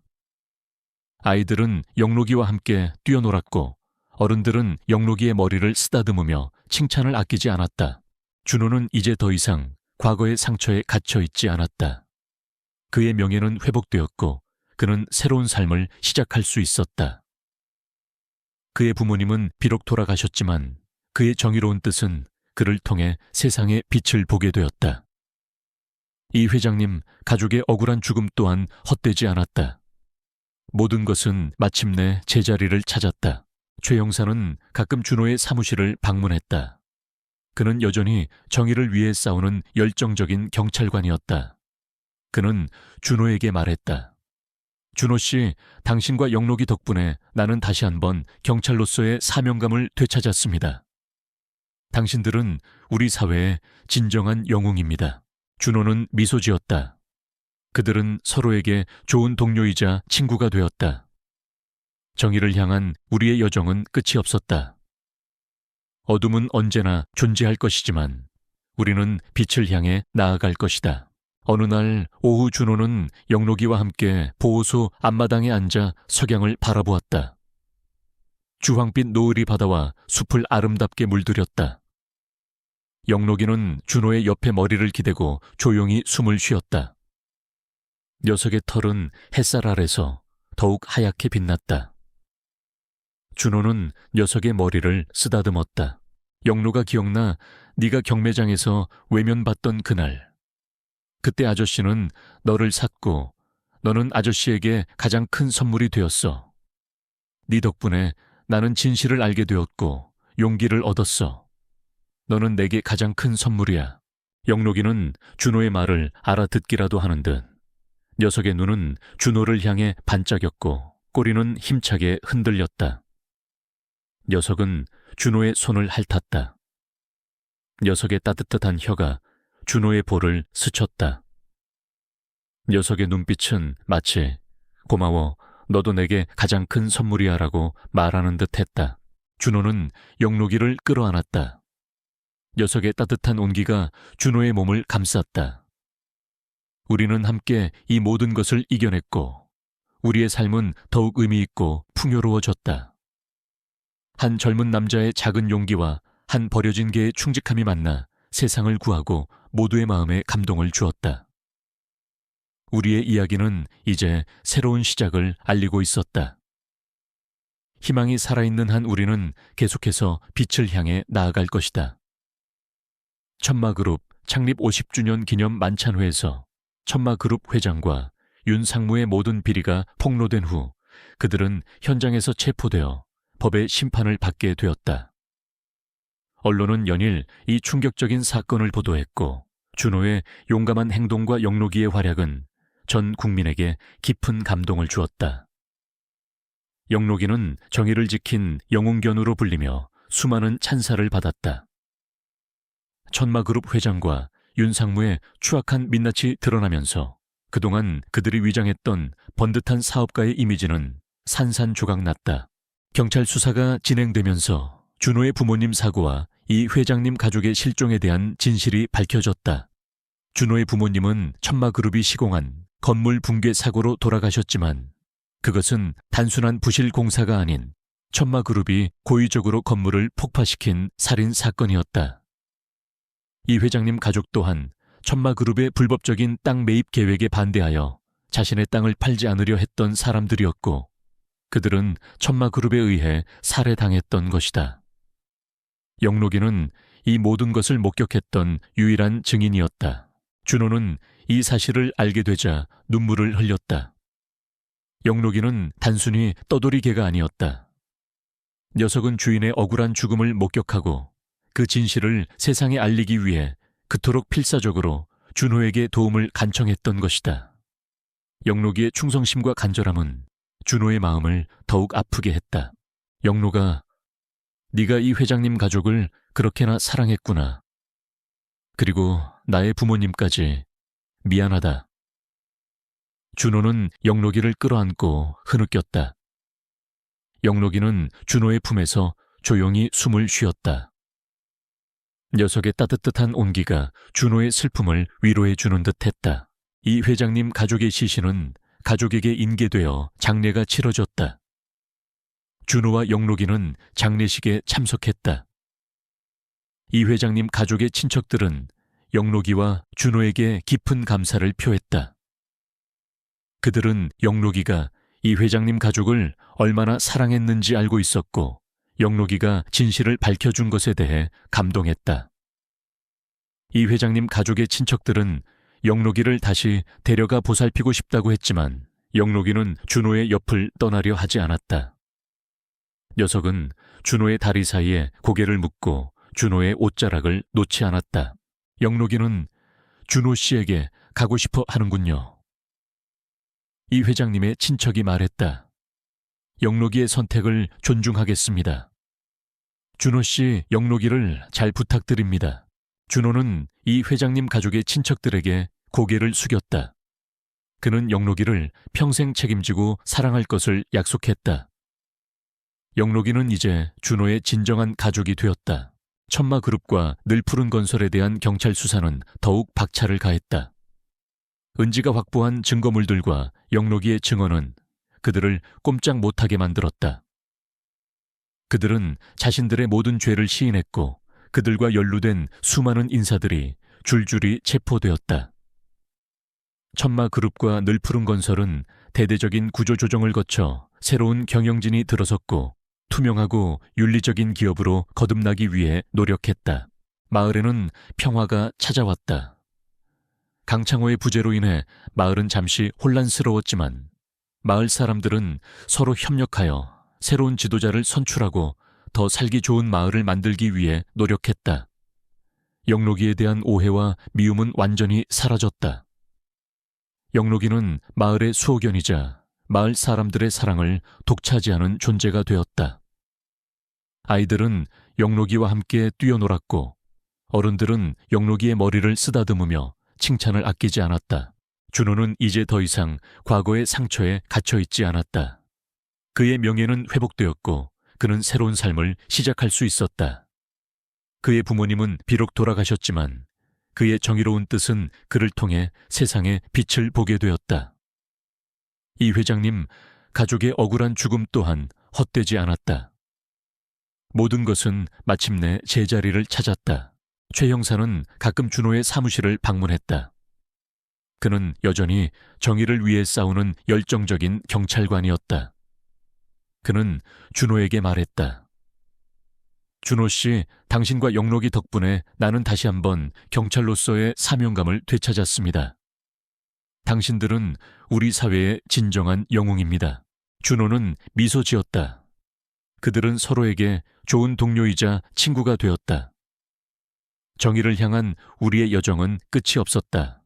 아이들은 영록이와 함께 뛰어놀았고 어른들은 영록이의 머리를 쓰다듬으며 칭찬을 아끼지 않았다. 준호는 이제 더 이상 과거의 상처에 갇혀 있지 않았다. 그의 명예는 회복되었고 그는 새로운 삶을 시작할 수 있었다. 그의 부모님은 비록 돌아가셨지만 그의 정의로운 뜻은 그를 통해 세상의 빛을 보게 되었다. 이 회장님 가족의 억울한 죽음 또한 헛되지 않았다. 모든 것은 마침내 제자리를 찾았다. 최 형사는 가끔 준호의 사무실을 방문했다. 그는 여전히 정의를 위해 싸우는 열정적인 경찰관이었다. 그는 준호에게 말했다. 준호 씨, 당신과 영록이 덕분에 나는 다시 한번 경찰로서의 사명감을 되찾았습니다. 당신들은 우리 사회의 진정한 영웅입니다. 준호는 미소 지었다. 그들은 서로에게 좋은 동료이자 친구가 되었다. 정의를 향한 우리의 여정은 끝이 없었다. 어둠은 언제나 존재할 것이지만 우리는 빛을 향해 나아갈 것이다. 어느 날 오후 준호는 영록이와 함께 보호소 앞마당에 앉아 석양을 바라보았다. 주황빛 노을이 바다와 숲을 아름답게 물들였다. 영록이는 준호의 옆에 머리를 기대고 조용히 숨을 쉬었다. 녀석의 털은 햇살 아래서 더욱 하얗게 빛났다. 준호는 녀석의 머리를 쓰다듬었다. 영록아, 기억나? 네가 경매장에서 외면받던 그날. 그때 아저씨는 너를 샀고 너는 아저씨에게 가장 큰 선물이 되었어. 네 덕분에 나는 진실을 알게 되었고 용기를 얻었어. 너는 내게 가장 큰 선물이야. 영록이는 준호의 말을 알아듣기라도 하는 듯 녀석의 눈은 준호를 향해 반짝였고 꼬리는 힘차게 흔들렸다. 녀석은 준호의 손을 핥았다. 녀석의 따뜻한 혀가 준호의 볼을 스쳤다. 녀석의 눈빛은 마치 고마워, 너도 내게 가장 큰 선물이야 라고 말하는 듯 했다. 준호는 영록이를 끌어안았다. 녀석의 따뜻한 온기가 준호의 몸을 감쌌다. 우리는 함께 이 모든 것을 이겨냈고 우리의 삶은 더욱 의미 있고 풍요로워졌다. 한 젊은 남자의 작은 용기와 한 버려진 개의 충직함이 만나 세상을 구하고 모두의 마음에 감동을 주었다. 우리의 이야기는 이제 새로운 시작을 알리고 있었다. 희망이 살아있는 한 우리는 계속해서 빛을 향해 나아갈 것이다. 천마그룹 창립 50주년 기념 만찬회에서 천마그룹 회장과 윤 상무의 모든 비리가 폭로된 후 그들은 현장에서 체포되어 법의 심판을 받게 되었다. 언론은 연일 이 충격적인 사건을 보도했고 준호의 용감한 행동과 영록이의 활약은 전 국민에게 깊은 감동을 주었다. 영록이는 정의를 지킨 영웅견으로 불리며 수많은 찬사를 받았다. 천마그룹 회장과 윤상무의 추악한 민낯이 드러나면서 그동안 그들이 위장했던 번듯한 사업가의 이미지는 산산조각났다. 경찰 수사가 진행되면서 준호의 부모님 사고와 이 회장님 가족의 실종에 대한 진실이 밝혀졌다. 준호의 부모님은 천마그룹이 시공한 건물 붕괴 사고로 돌아가셨지만 그것은 단순한 부실 공사가 아닌 천마그룹이 고의적으로 건물을 폭파시킨 살인 사건이었다. 이 회장님 가족 또한 천마그룹의 불법적인 땅 매입 계획에 반대하여 자신의 땅을 팔지 않으려 했던 사람들이었고 그들은 천마그룹에 의해 살해당했던 것이다. 영록이는 이 모든 것을 목격했던 유일한 증인이었다. 준호는 이 사실을 알게 되자 눈물을 흘렸다. 영록이는 단순히 떠돌이개가 아니었다. 녀석은 주인의 억울한 죽음을 목격하고 그 진실을 세상에 알리기 위해 그토록 필사적으로 준호에게 도움을 간청했던 것이다. 영록이의 충성심과 간절함은 준호의 마음을 더욱 아프게 했다. 영록아, 네가 이 회장님 가족을 그렇게나 사랑했구나. 그리고 나의 부모님까지 미안하다. 준호는 영록이를 끌어안고 흐느꼈다. 영록이는 준호의 품에서 조용히 숨을 쉬었다. 녀석의 따뜻한 온기가 준호의 슬픔을 위로해 주는 듯했다. 이 회장님 가족의 시신은 가족에게 인계되어 장례가 치러졌다. 준호와 영록이는 장례식에 참석했다. 이 회장님 가족의 친척들은 영록이와 준호에게 깊은 감사를 표했다. 그들은 영록이가 이 회장님 가족을 얼마나 사랑했는지 알고 있었고 영록이가 진실을 밝혀준 것에 대해 감동했다. 이 회장님 가족의 친척들은 영록이를 다시 데려가 보살피고 싶다고 했지만 영록이는 준호의 옆을 떠나려 하지 않았다. 녀석은 준호의 다리 사이에 고개를 묻고 준호의 옷자락을 놓지 않았다. 영록이는 준호 씨에게 가고 싶어 하는군요. 이 회장님의 친척이 말했다. 영록이의 선택을 존중하겠습니다. 준호 씨, 영록이를 잘 부탁드립니다. 준호는 이 회장님 가족의 친척들에게 고개를 숙였다. 그는 영록이를 평생 책임지고 사랑할 것을 약속했다. 영록이는 이제 준호의 진정한 가족이 되었다. 천마그룹과 늘푸른 건설에 대한 경찰 수사는 더욱 박차를 가했다. 은지가 확보한 증거물들과 영록이의 증언은 그들을 꼼짝 못하게 만들었다. 그들은 자신들의 모든 죄를 시인했고 그들과 연루된 수많은 인사들이 줄줄이 체포되었다. 천마그룹과 늘푸른 건설은 대대적인 구조조정을 거쳐 새로운 경영진이 들어섰고 투명하고 윤리적인 기업으로 거듭나기 위해 노력했다. 마을에는 평화가 찾아왔다. 강창호의 부재로 인해 마을은 잠시 혼란스러웠지만 마을 사람들은 서로 협력하여 새로운 지도자를 선출하고 더 살기 좋은 마을을 만들기 위해 노력했다. 영록이에 대한 오해와 미움은 완전히 사라졌다. 영록이는 마을의 수호견이자 마을 사람들의 사랑을 독차지하는 존재가 되었다. 아이들은 영록이와 함께 뛰어놀았고 어른들은 영록이의 머리를 쓰다듬으며 칭찬을 아끼지 않았다. 준호는 이제 더 이상 과거의 상처에 갇혀있지 않았다. 그의 명예는 회복되었고 그는 새로운 삶을 시작할 수 있었다. 그의 부모님은 비록 돌아가셨지만 그의 정의로운 뜻은 그를 통해 세상에 빛을 보게 되었다. 이 회장님 가족의 억울한 죽음 또한 헛되지 않았다. 모든 것은 마침내 제자리를 찾았다. 최 형사는 가끔 준호의 사무실을 방문했다. 그는 여전히 정의를 위해 싸우는 열정적인 경찰관이었다. 그는 준호에게 말했다. 준호 씨, 당신과 영록이 덕분에 나는 다시 한번 경찰로서의 사명감을 되찾았습니다. 당신들은 우리 사회의 진정한 영웅입니다. 준호는 미소 지었다. 그들은 서로에게 좋은 동료이자 친구가 되었다. 정의를 향한 우리의 여정은 끝이 없었다.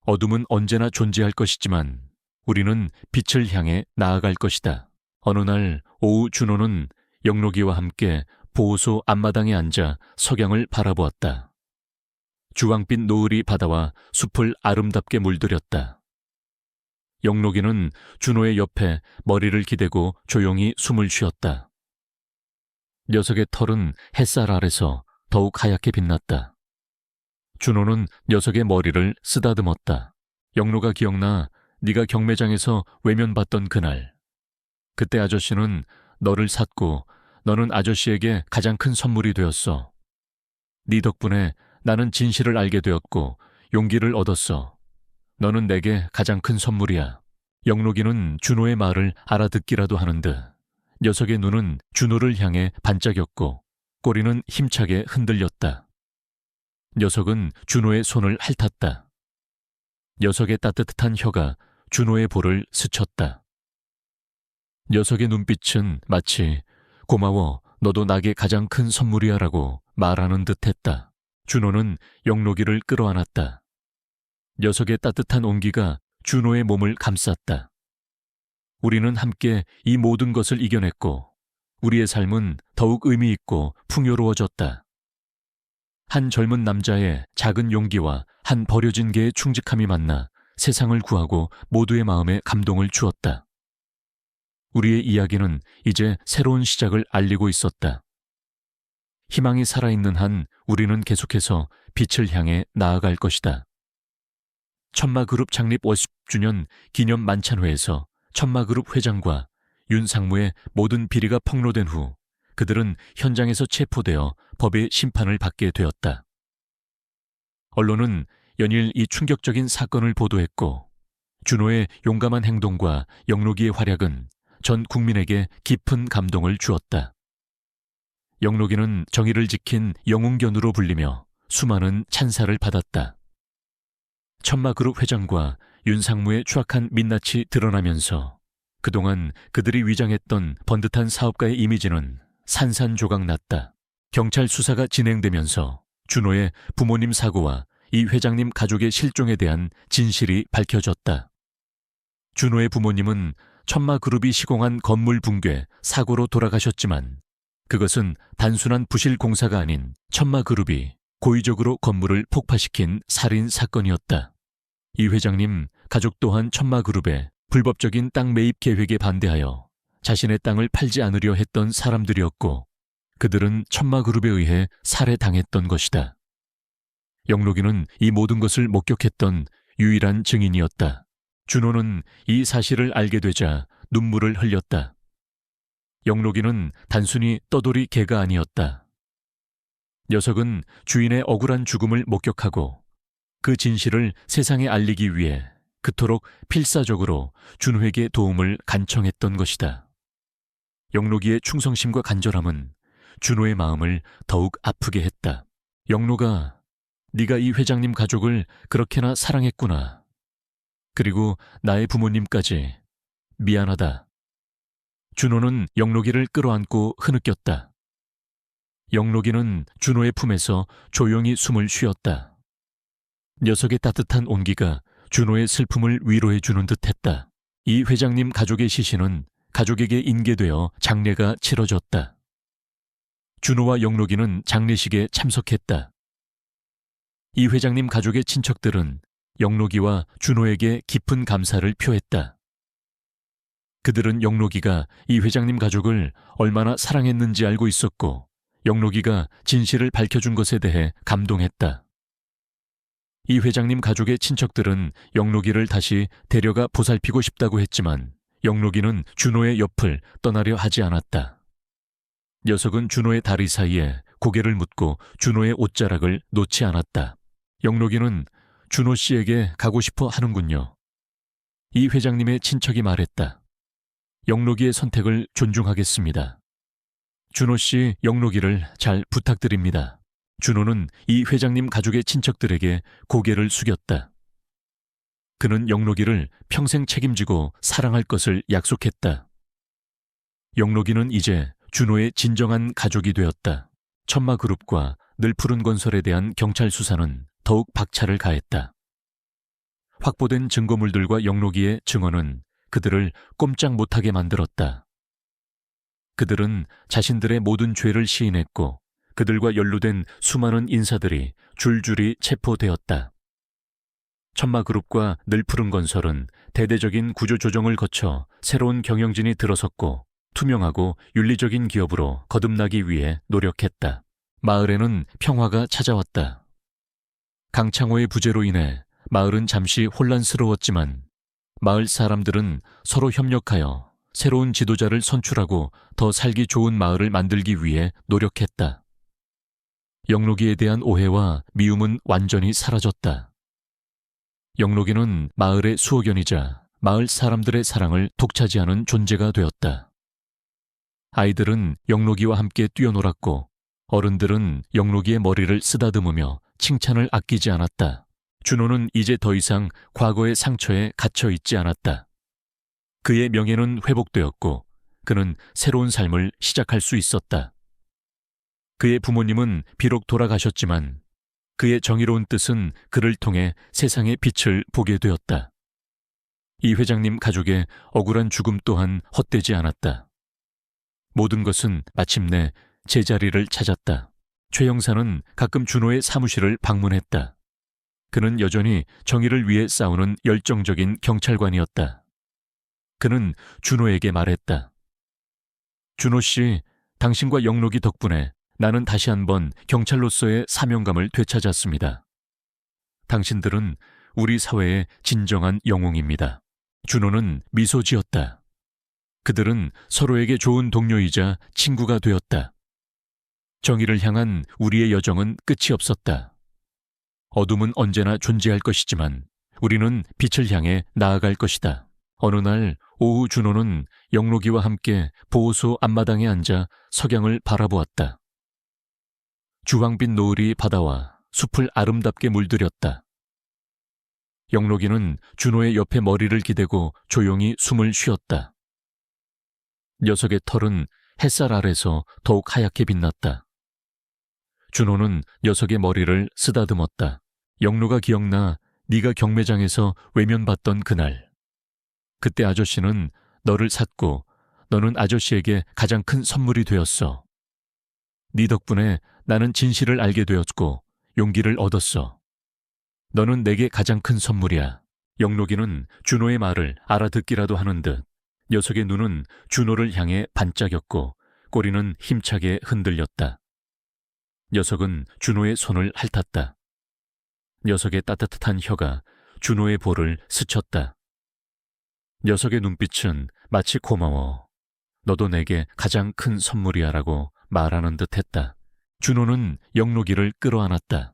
어둠은 언제나 존재할 것이지만 우리는 빛을 향해 나아갈 것이다. 어느 날 오후 준호는 영록이와 함께 보호소 앞마당에 앉아 석양을 바라보았다. 주황빛 노을이 바다와 숲을 아름답게 물들였다. 영록이는 준호의 옆에 머리를 기대고 조용히 숨을 쉬었다. 녀석의 털은 햇살 아래서 더욱 하얗게 빛났다. 준호는 녀석의 머리를 쓰다듬었다. 영록아, 기억나? 네가 경매장에서 외면받던 그날. 그때 아저씨는 너를 샀고 너는 아저씨에게 가장 큰 선물이 되었어. 네 덕분에 나는 진실을 알게 되었고 용기를 얻었어. 너는 내게 가장 큰 선물이야. 영록이는 준호의 말을 알아듣기라도 하는 듯 녀석의 눈은 준호를 향해 반짝였고 꼬리는 힘차게 흔들렸다. 녀석은 준호의 손을 핥았다. 녀석의 따뜻한 혀가 준호의 볼을 스쳤다. 녀석의 눈빛은 마치 고마워, 너도 나게 가장 큰 선물이야 라고 말하는 듯 했다. 준호는 영록이를 끌어안았다. 녀석의 따뜻한 온기가 준호의 몸을 감쌌다. 우리는 함께 이 모든 것을 이겨냈고 우리의 삶은 더욱 의미 있고 풍요로워졌다. 한 젊은 남자의 작은 용기와 한 버려진 개의 충직함이 만나 세상을 구하고 모두의 마음에 감동을 주었다. 우리의 이야기는 이제 새로운 시작을 알리고 있었다. 희망이 살아있는 한 우리는 계속해서 빛을 향해 나아갈 것이다. 천마그룹 창립 50주년 기념 만찬회에서 천마그룹 회장과 윤상무의 모든 비리가 폭로된 후 그들은 현장에서 체포되어 법의 심판을 받게 되었다. 언론은 연일 이 충격적인 사건을 보도했고 준호의 용감한 행동과 영록이의 활약은 전 국민에게 깊은 감동을 주었다. 영록이는 정의를 지킨 영웅견으로 불리며 수많은 찬사를 받았다. 천마그룹 회장과 윤상무의 추악한 민낯이 드러나면서 그동안 그들이 위장했던 번듯한 사업가의 이미지는 산산조각 났다. 경찰 수사가 진행되면서 준호의 부모님 사고와 이 회장님 가족의 실종에 대한 진실이 밝혀졌다. 준호의 부모님은 천마그룹이 시공한 건물 붕괴 사고로 돌아가셨지만 그것은 단순한 부실 공사가 아닌 천마그룹이 고의적으로 건물을 폭파시킨 살인 사건이었다. 이 회장님 가족 또한 천마그룹의 불법적인 땅 매입 계획에 반대하여 자신의 땅을 팔지 않으려 했던 사람들이었고 그들은 천마그룹에 의해 살해당했던 것이다. 영록이는 이 모든 것을 목격했던 유일한 증인이었다. 준호는 이 사실을 알게 되자 눈물을 흘렸다. 영록이는 단순히 떠돌이 개가 아니었다. 녀석은 주인의 억울한 죽음을 목격하고 그 진실을 세상에 알리기 위해 그토록 필사적으로 준호에게 도움을 간청했던 것이다. 영록이의 충성심과 간절함은 준호의 마음을 더욱 아프게 했다. 영록아, 네가 이 회장님 가족을 그렇게나 사랑했구나. 그리고 나의 부모님까지 미안하다. 준호는 영록이를 끌어안고 흐느꼈다. 영록이는 준호의 품에서 조용히 숨을 쉬었다. 녀석의 따뜻한 온기가 준호의 슬픔을 위로해주는 듯했다. 이 회장님 가족의 시신은 가족에게 인계되어 장례가 치러졌다. 준호와 영록이는 장례식에 참석했다. 이 회장님 가족의 친척들은 영록이와 준호에게 깊은 감사를 표했다. 그들은 영록이가 이 회장님 가족을 얼마나 사랑했는지 알고 있었고 영록이가 진실을 밝혀준 것에 대해 감동했다. 이 회장님 가족의 친척들은 영록이를 다시 데려가 보살피고 싶다고 했지만 영록이는 준호의 옆을 떠나려 하지 않았다. 녀석은 준호의 다리 사이에 고개를 묻고 준호의 옷자락을 놓지 않았다. 영록이는 준호 씨에게 가고 싶어 하는군요. 이 회장님의 친척이 말했다. 영록이의 선택을 존중하겠습니다. 준호 씨, 영록이를 잘 부탁드립니다. 준호는 이 회장님 가족의 친척들에게 고개를 숙였다. 그는 영록이를 평생 책임지고 사랑할 것을 약속했다. 영록이는 이제 준호의 진정한 가족이 되었다. 천마그룹과 늘푸른건설에 대한 경찰 수사는 더욱 박차를 가했다. 확보된 증거물들과 영록이의 증언은 그들을 꼼짝 못하게 만들었다. 그들은 자신들의 모든 죄를 시인했고 그들과 연루된 수많은 인사들이 줄줄이 체포되었다. 천마그룹과 늘푸른건설은 대대적인 구조조정을 거쳐 새로운 경영진이 들어섰고 투명하고 윤리적인 기업으로 거듭나기 위해 노력했다. 마을에는 평화가 찾아왔다. 강창호의 부재로 인해 마을은 잠시 혼란스러웠지만 마을 사람들은 서로 협력하여 새로운 지도자를 선출하고 더 살기 좋은 마을을 만들기 위해 노력했다. 영록이에 대한 오해와 미움은 완전히 사라졌다. 영록이는 마을의 수호견이자 마을 사람들의 사랑을 독차지하는 존재가 되었다. 아이들은 영록이와 함께 뛰어놀았고 어른들은 영록이의 머리를 쓰다듬으며 칭찬을 아끼지 않았다. 준호는 이제 더 이상 과거의 상처에 갇혀 있지 않았다. 그의 명예는 회복되었고 그는 새로운 삶을 시작할 수 있었다. 그의 부모님은 비록 돌아가셨지만 그의 정의로운 뜻은 그를 통해 세상의 빛을 보게 되었다. 이 회장님 가족의 억울한 죽음 또한 헛되지 않았다. 모든 것은 마침내 제자리를 찾았다. 최 형사는 가끔 준호의 사무실을 방문했다. 그는 여전히 정의를 위해 싸우는 열정적인 경찰관이었다. 그는 준호에게 말했다. 준호 씨, 당신과 영록이 덕분에 나는 다시 한번 경찰로서의 사명감을 되찾았습니다. 당신들은 우리 사회의 진정한 영웅입니다. 준호는 미소 지었다. 그들은 서로에게 좋은 동료이자 친구가 되었다. 정의를 향한 우리의 여정은 끝이 없었다. 어둠은 언제나 존재할 것이지만 우리는 빛을 향해 나아갈 것이다. 어느 날 오후 준호는 영록이와 함께 보호소 앞마당에 앉아 석양을 바라보았다. 주황빛 노을이 바다와 숲을 아름답게 물들였다. 영록이는 준호의 옆에 머리를 기대고 조용히 숨을 쉬었다. 녀석의 털은 햇살 아래서 더욱 하얗게 빛났다. 준호는 녀석의 머리를 쓰다듬었다. 영로가 기억나 네가 경매장에서 외면받던 그날. 그때 아저씨는 너를 샀고 너는 아저씨에게 가장 큰 선물이 되었어. 네 덕분에 나는 진실을 알게 되었고 용기를 얻었어. 너는 내게 가장 큰 선물이야. 영록이는 준호의 말을 알아듣기라도 하는 듯 녀석의 눈은 준호를 향해 반짝였고 꼬리는 힘차게 흔들렸다. 녀석은 준호의 손을 핥았다. 녀석의 따뜻한 혀가 준호의 볼을 스쳤다. 녀석의 눈빛은 마치 고마워. 너도 내게 가장 큰 선물이야 라고 말하는 듯 했다. 준호는 영록이를 끌어안았다.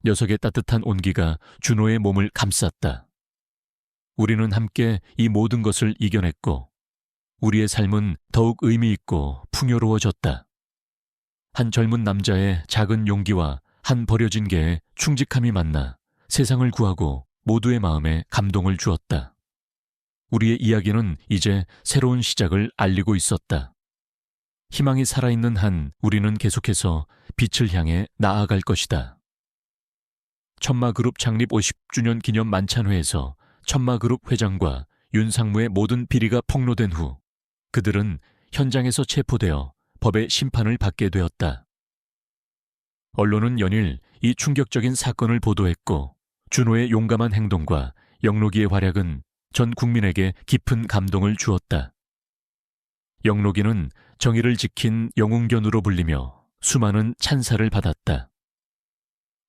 녀석의 따뜻한 온기가 준호의 몸을 감쌌다. 우리는 함께 이 모든 것을 이겨냈고 우리의 삶은 더욱 의미 있고 풍요로워졌다. 한 젊은 남자의 작은 용기와 한 버려진 개의 충직함이 만나 세상을 구하고 모두의 마음에 감동을 주었다. 우리의 이야기는 이제 새로운 시작을 알리고 있었다. 희망이 살아있는 한 우리는 계속해서 빛을 향해 나아갈 것이다. 천마그룹 창립 50주년 기념 만찬회에서 천마그룹 회장과 윤상무의 모든 비리가 폭로된 후 그들은 현장에서 체포되어 법의 심판을 받게 되었다. 언론은 연일 이 충격적인 사건을 보도했고 준호의 용감한 행동과 영록이의 활약은 전 국민에게 깊은 감동을 주었다. 영록이는 정의를 지킨 영웅견으로 불리며 수많은 찬사를 받았다.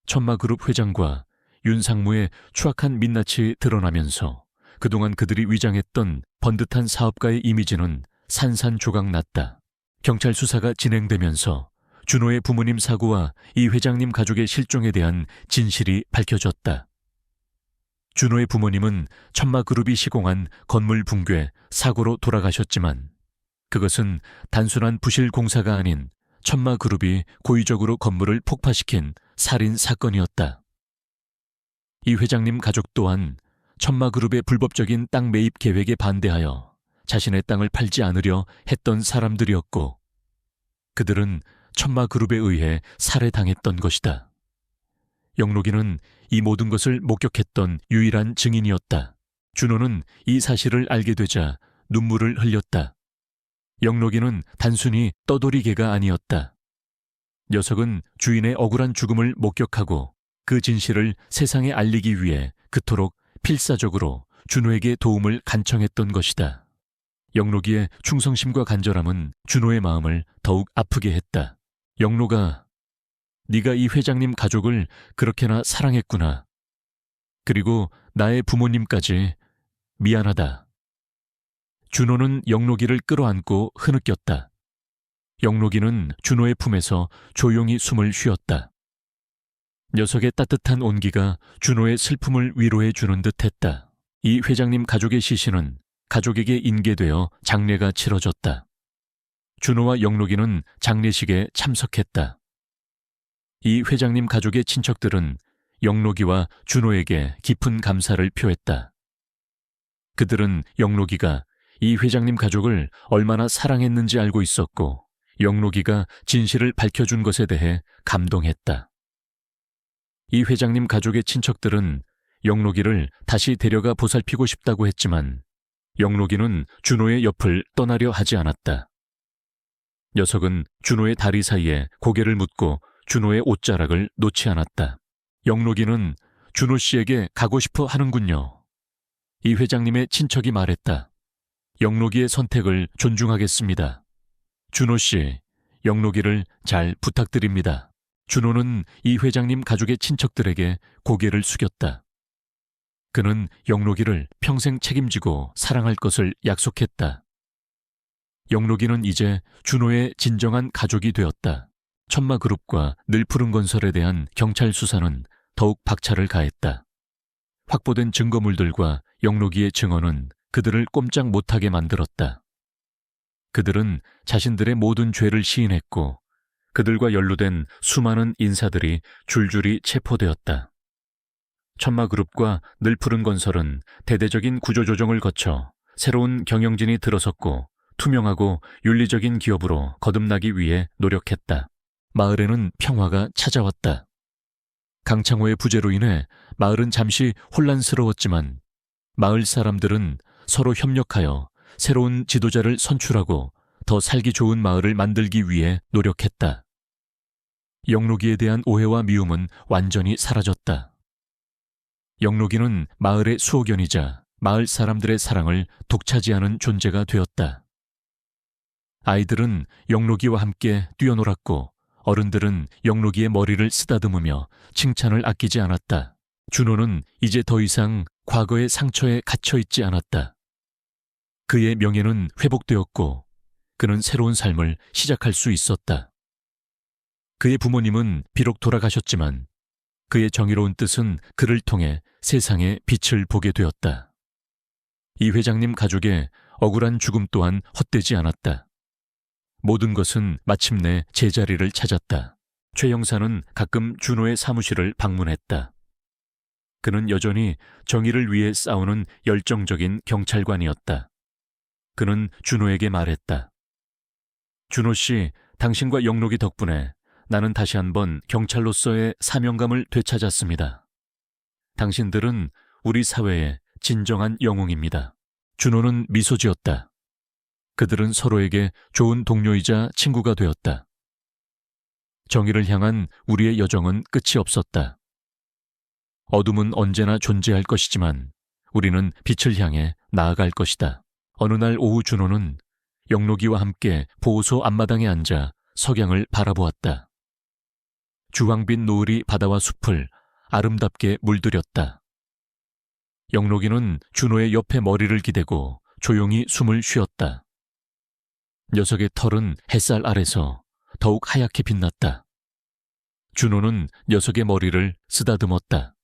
천마그룹 회장과 윤상무의 추악한 민낯이 드러나면서 그동안 그들이 위장했던 번듯한 사업가의 이미지는 산산조각 났다. 경찰 수사가 진행되면서 준호의 부모님 사고와 이 회장님 가족의 실종에 대한 진실이 밝혀졌다. 준호의 부모님은 천마그룹이 시공한 건물 붕괴, 사고로 돌아가셨지만 그것은 단순한 부실 공사가 아닌 천마그룹이 고의적으로 건물을 폭파시킨 살인 사건이었다. 이 회장님 가족 또한 천마그룹의 불법적인 땅 매입 계획에 반대하여 자신의 땅을 팔지 않으려 했던 사람들이었고 그들은 천마그룹에 의해 살해당했던 것이다. 영록이는 이 모든 것을 목격했던 유일한 증인이었다. 준호는 이 사실을 알게 되자 눈물을 흘렸다. 영록이는 단순히 떠돌이개가 아니었다. 녀석은 주인의 억울한 죽음을 목격하고 그 진실을 세상에 알리기 위해 그토록 필사적으로 준호에게 도움을 간청했던 것이다. 영록이의 충성심과 간절함은 준호의 마음을 더욱 아프게 했다. 영록아, 네가 이 회장님 가족을 그렇게나 사랑했구나. 그리고 나의 부모님까지 미안하다. 준호는 영록이를 끌어안고 흐느꼈다. 영록이는 준호의 품에서 조용히 숨을 쉬었다. 녀석의 따뜻한 온기가 준호의 슬픔을 위로해 주는 듯 했다. 이 회장님 가족의 시신은 가족에게 인계되어 장례가 치러졌다. 준호와 영록이는 장례식에 참석했다. 이 회장님 가족의 친척들은 영록이와 준호에게 깊은 감사를 표했다. 그들은 영록이가 이 회장님 가족을 얼마나 사랑했는지 알고 있었고 영록이가 진실을 밝혀준 것에 대해 감동했다. 이 회장님 가족의 친척들은 영록이를 다시 데려가 보살피고 싶다고 했지만 영록이는 준호의 옆을 떠나려 하지 않았다. 녀석은 준호의 다리 사이에 고개를 묻고 준호의 옷자락을 놓지 않았다. 영록이는 준호 씨에게 가고 싶어 하는군요. 이 회장님의 친척이 말했다. 영록이의 선택을 존중하겠습니다. 준호 씨, 영록이를 잘 부탁드립니다. 준호는 이 회장님 가족의 친척들에게 고개를 숙였다. 그는 영록이를 평생 책임지고 사랑할 것을 약속했다. 영록이는 이제 준호의 진정한 가족이 되었다. 천마그룹과 늘푸른 건설에 대한 경찰 수사는 더욱 박차를 가했다. 확보된 증거물들과 영록이의 증언은 그들을 꼼짝 못하게 만들었다. 그들은 자신들의 모든 죄를 시인했고 그들과 연루된 수많은 인사들이 줄줄이 체포되었다. 천마그룹과 늘푸른 건설은 대대적인 구조조정을 거쳐 새로운 경영진이 들어섰고 투명하고 윤리적인 기업으로 거듭나기 위해 노력했다. 마을에는 평화가 찾아왔다. 강창호의 부재로 인해 마을은 잠시 혼란스러웠지만 마을 사람들은 서로 협력하여 새로운 지도자를 선출하고 더 살기 좋은 마을을 만들기 위해 노력했다. 영록이에 대한 오해와 미움은 완전히 사라졌다. 영록이는 마을의 수호견이자 마을 사람들의 사랑을 독차지하는 존재가 되었다. 아이들은 영록이와 함께 뛰어놀았고 어른들은 영록이의 머리를 쓰다듬으며 칭찬을 아끼지 않았다. 준호는 이제 더 이상 과거의 상처에 갇혀있지 않았다. 그의 명예는 회복되었고 그는 새로운 삶을 시작할 수 있었다. 그의 부모님은 비록 돌아가셨지만 그의 정의로운 뜻은 그를 통해 세상에 빛을 보게 되었다. 이 회장님 가족의 억울한 죽음 또한 헛되지 않았다. 모든 것은 마침내 제자리를 찾았다. 최 형사는 가끔 준호의 사무실을 방문했다. 그는 여전히 정의를 위해 싸우는 열정적인 경찰관이었다. 그는 준호에게 말했다. 준호 씨, 당신과 영록이 덕분에 나는 다시 한번 경찰로서의 사명감을 되찾았습니다. 당신들은 우리 사회의 진정한 영웅입니다. 준호는 미소 지었다. 그들은 서로에게 좋은 동료이자 친구가 되었다. 정의를 향한 우리의 여정은 끝이 없었다. 어둠은 언제나 존재할 것이지만 우리는 빛을 향해 나아갈 것이다. 어느 날 오후 준호는 영록이와 함께 보호소 앞마당에 앉아 석양을 바라보았다. 주황빛 노을이 바다와 숲을 아름답게 물들였다. 영록이는 준호의 옆에 머리를 기대고 조용히 숨을 쉬었다. 녀석의 털은 햇살 아래서 더욱 하얗게 빛났다. 준호는 녀석의 머리를 쓰다듬었다.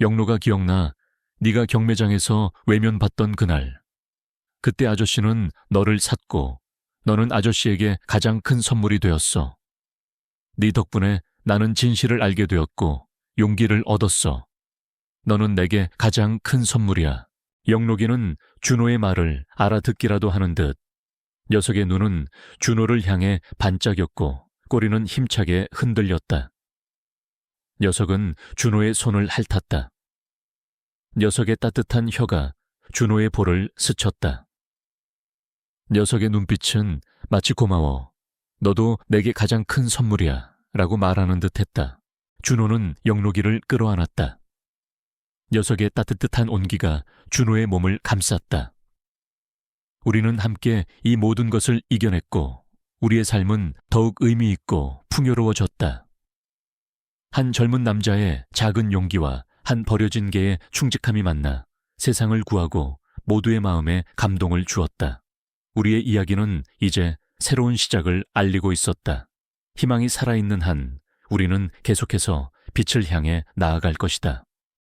영록아 기억나, 네가 경매장에서 외면받던 그날, 그때 아저씨는 너를 샀고 너는 아저씨에게 가장 큰 선물이 되었어. 네 덕분에 나는 진실을 알게 되었고 용기를 얻었어. 너는 내게 가장 큰 선물이야. 영록이는 준호의 말을 알아듣기라도 하는 듯 녀석의 눈은 준호를 향해 반짝였고 꼬리는 힘차게 흔들렸다. 녀석은 준호의 손을 핥았다. 녀석의 따뜻한 혀가 준호의 볼을 스쳤다. 녀석의 눈빛은 마치 고마워. 너도 내게 가장 큰 선물이야. 라고 말하는 듯 했다. 준호는 영록이를 끌어안았다. 녀석의 따뜻한 온기가 준호의 몸을 감쌌다. 우리는 함께 이 모든 것을 이겨냈고 우리의 삶은 더욱 의미 있고 풍요로워졌다. 한 젊은 남자의 작은 용기와 한 버려진 개의 충직함이 만나 세상을 구하고 모두의 마음에 감동을 주었다. 우리의 이야기는 이제 새로운 시작을 알리고 있었다. 희망이 살아있는 한 우리는 계속해서 빛을 향해 나아갈 것이다.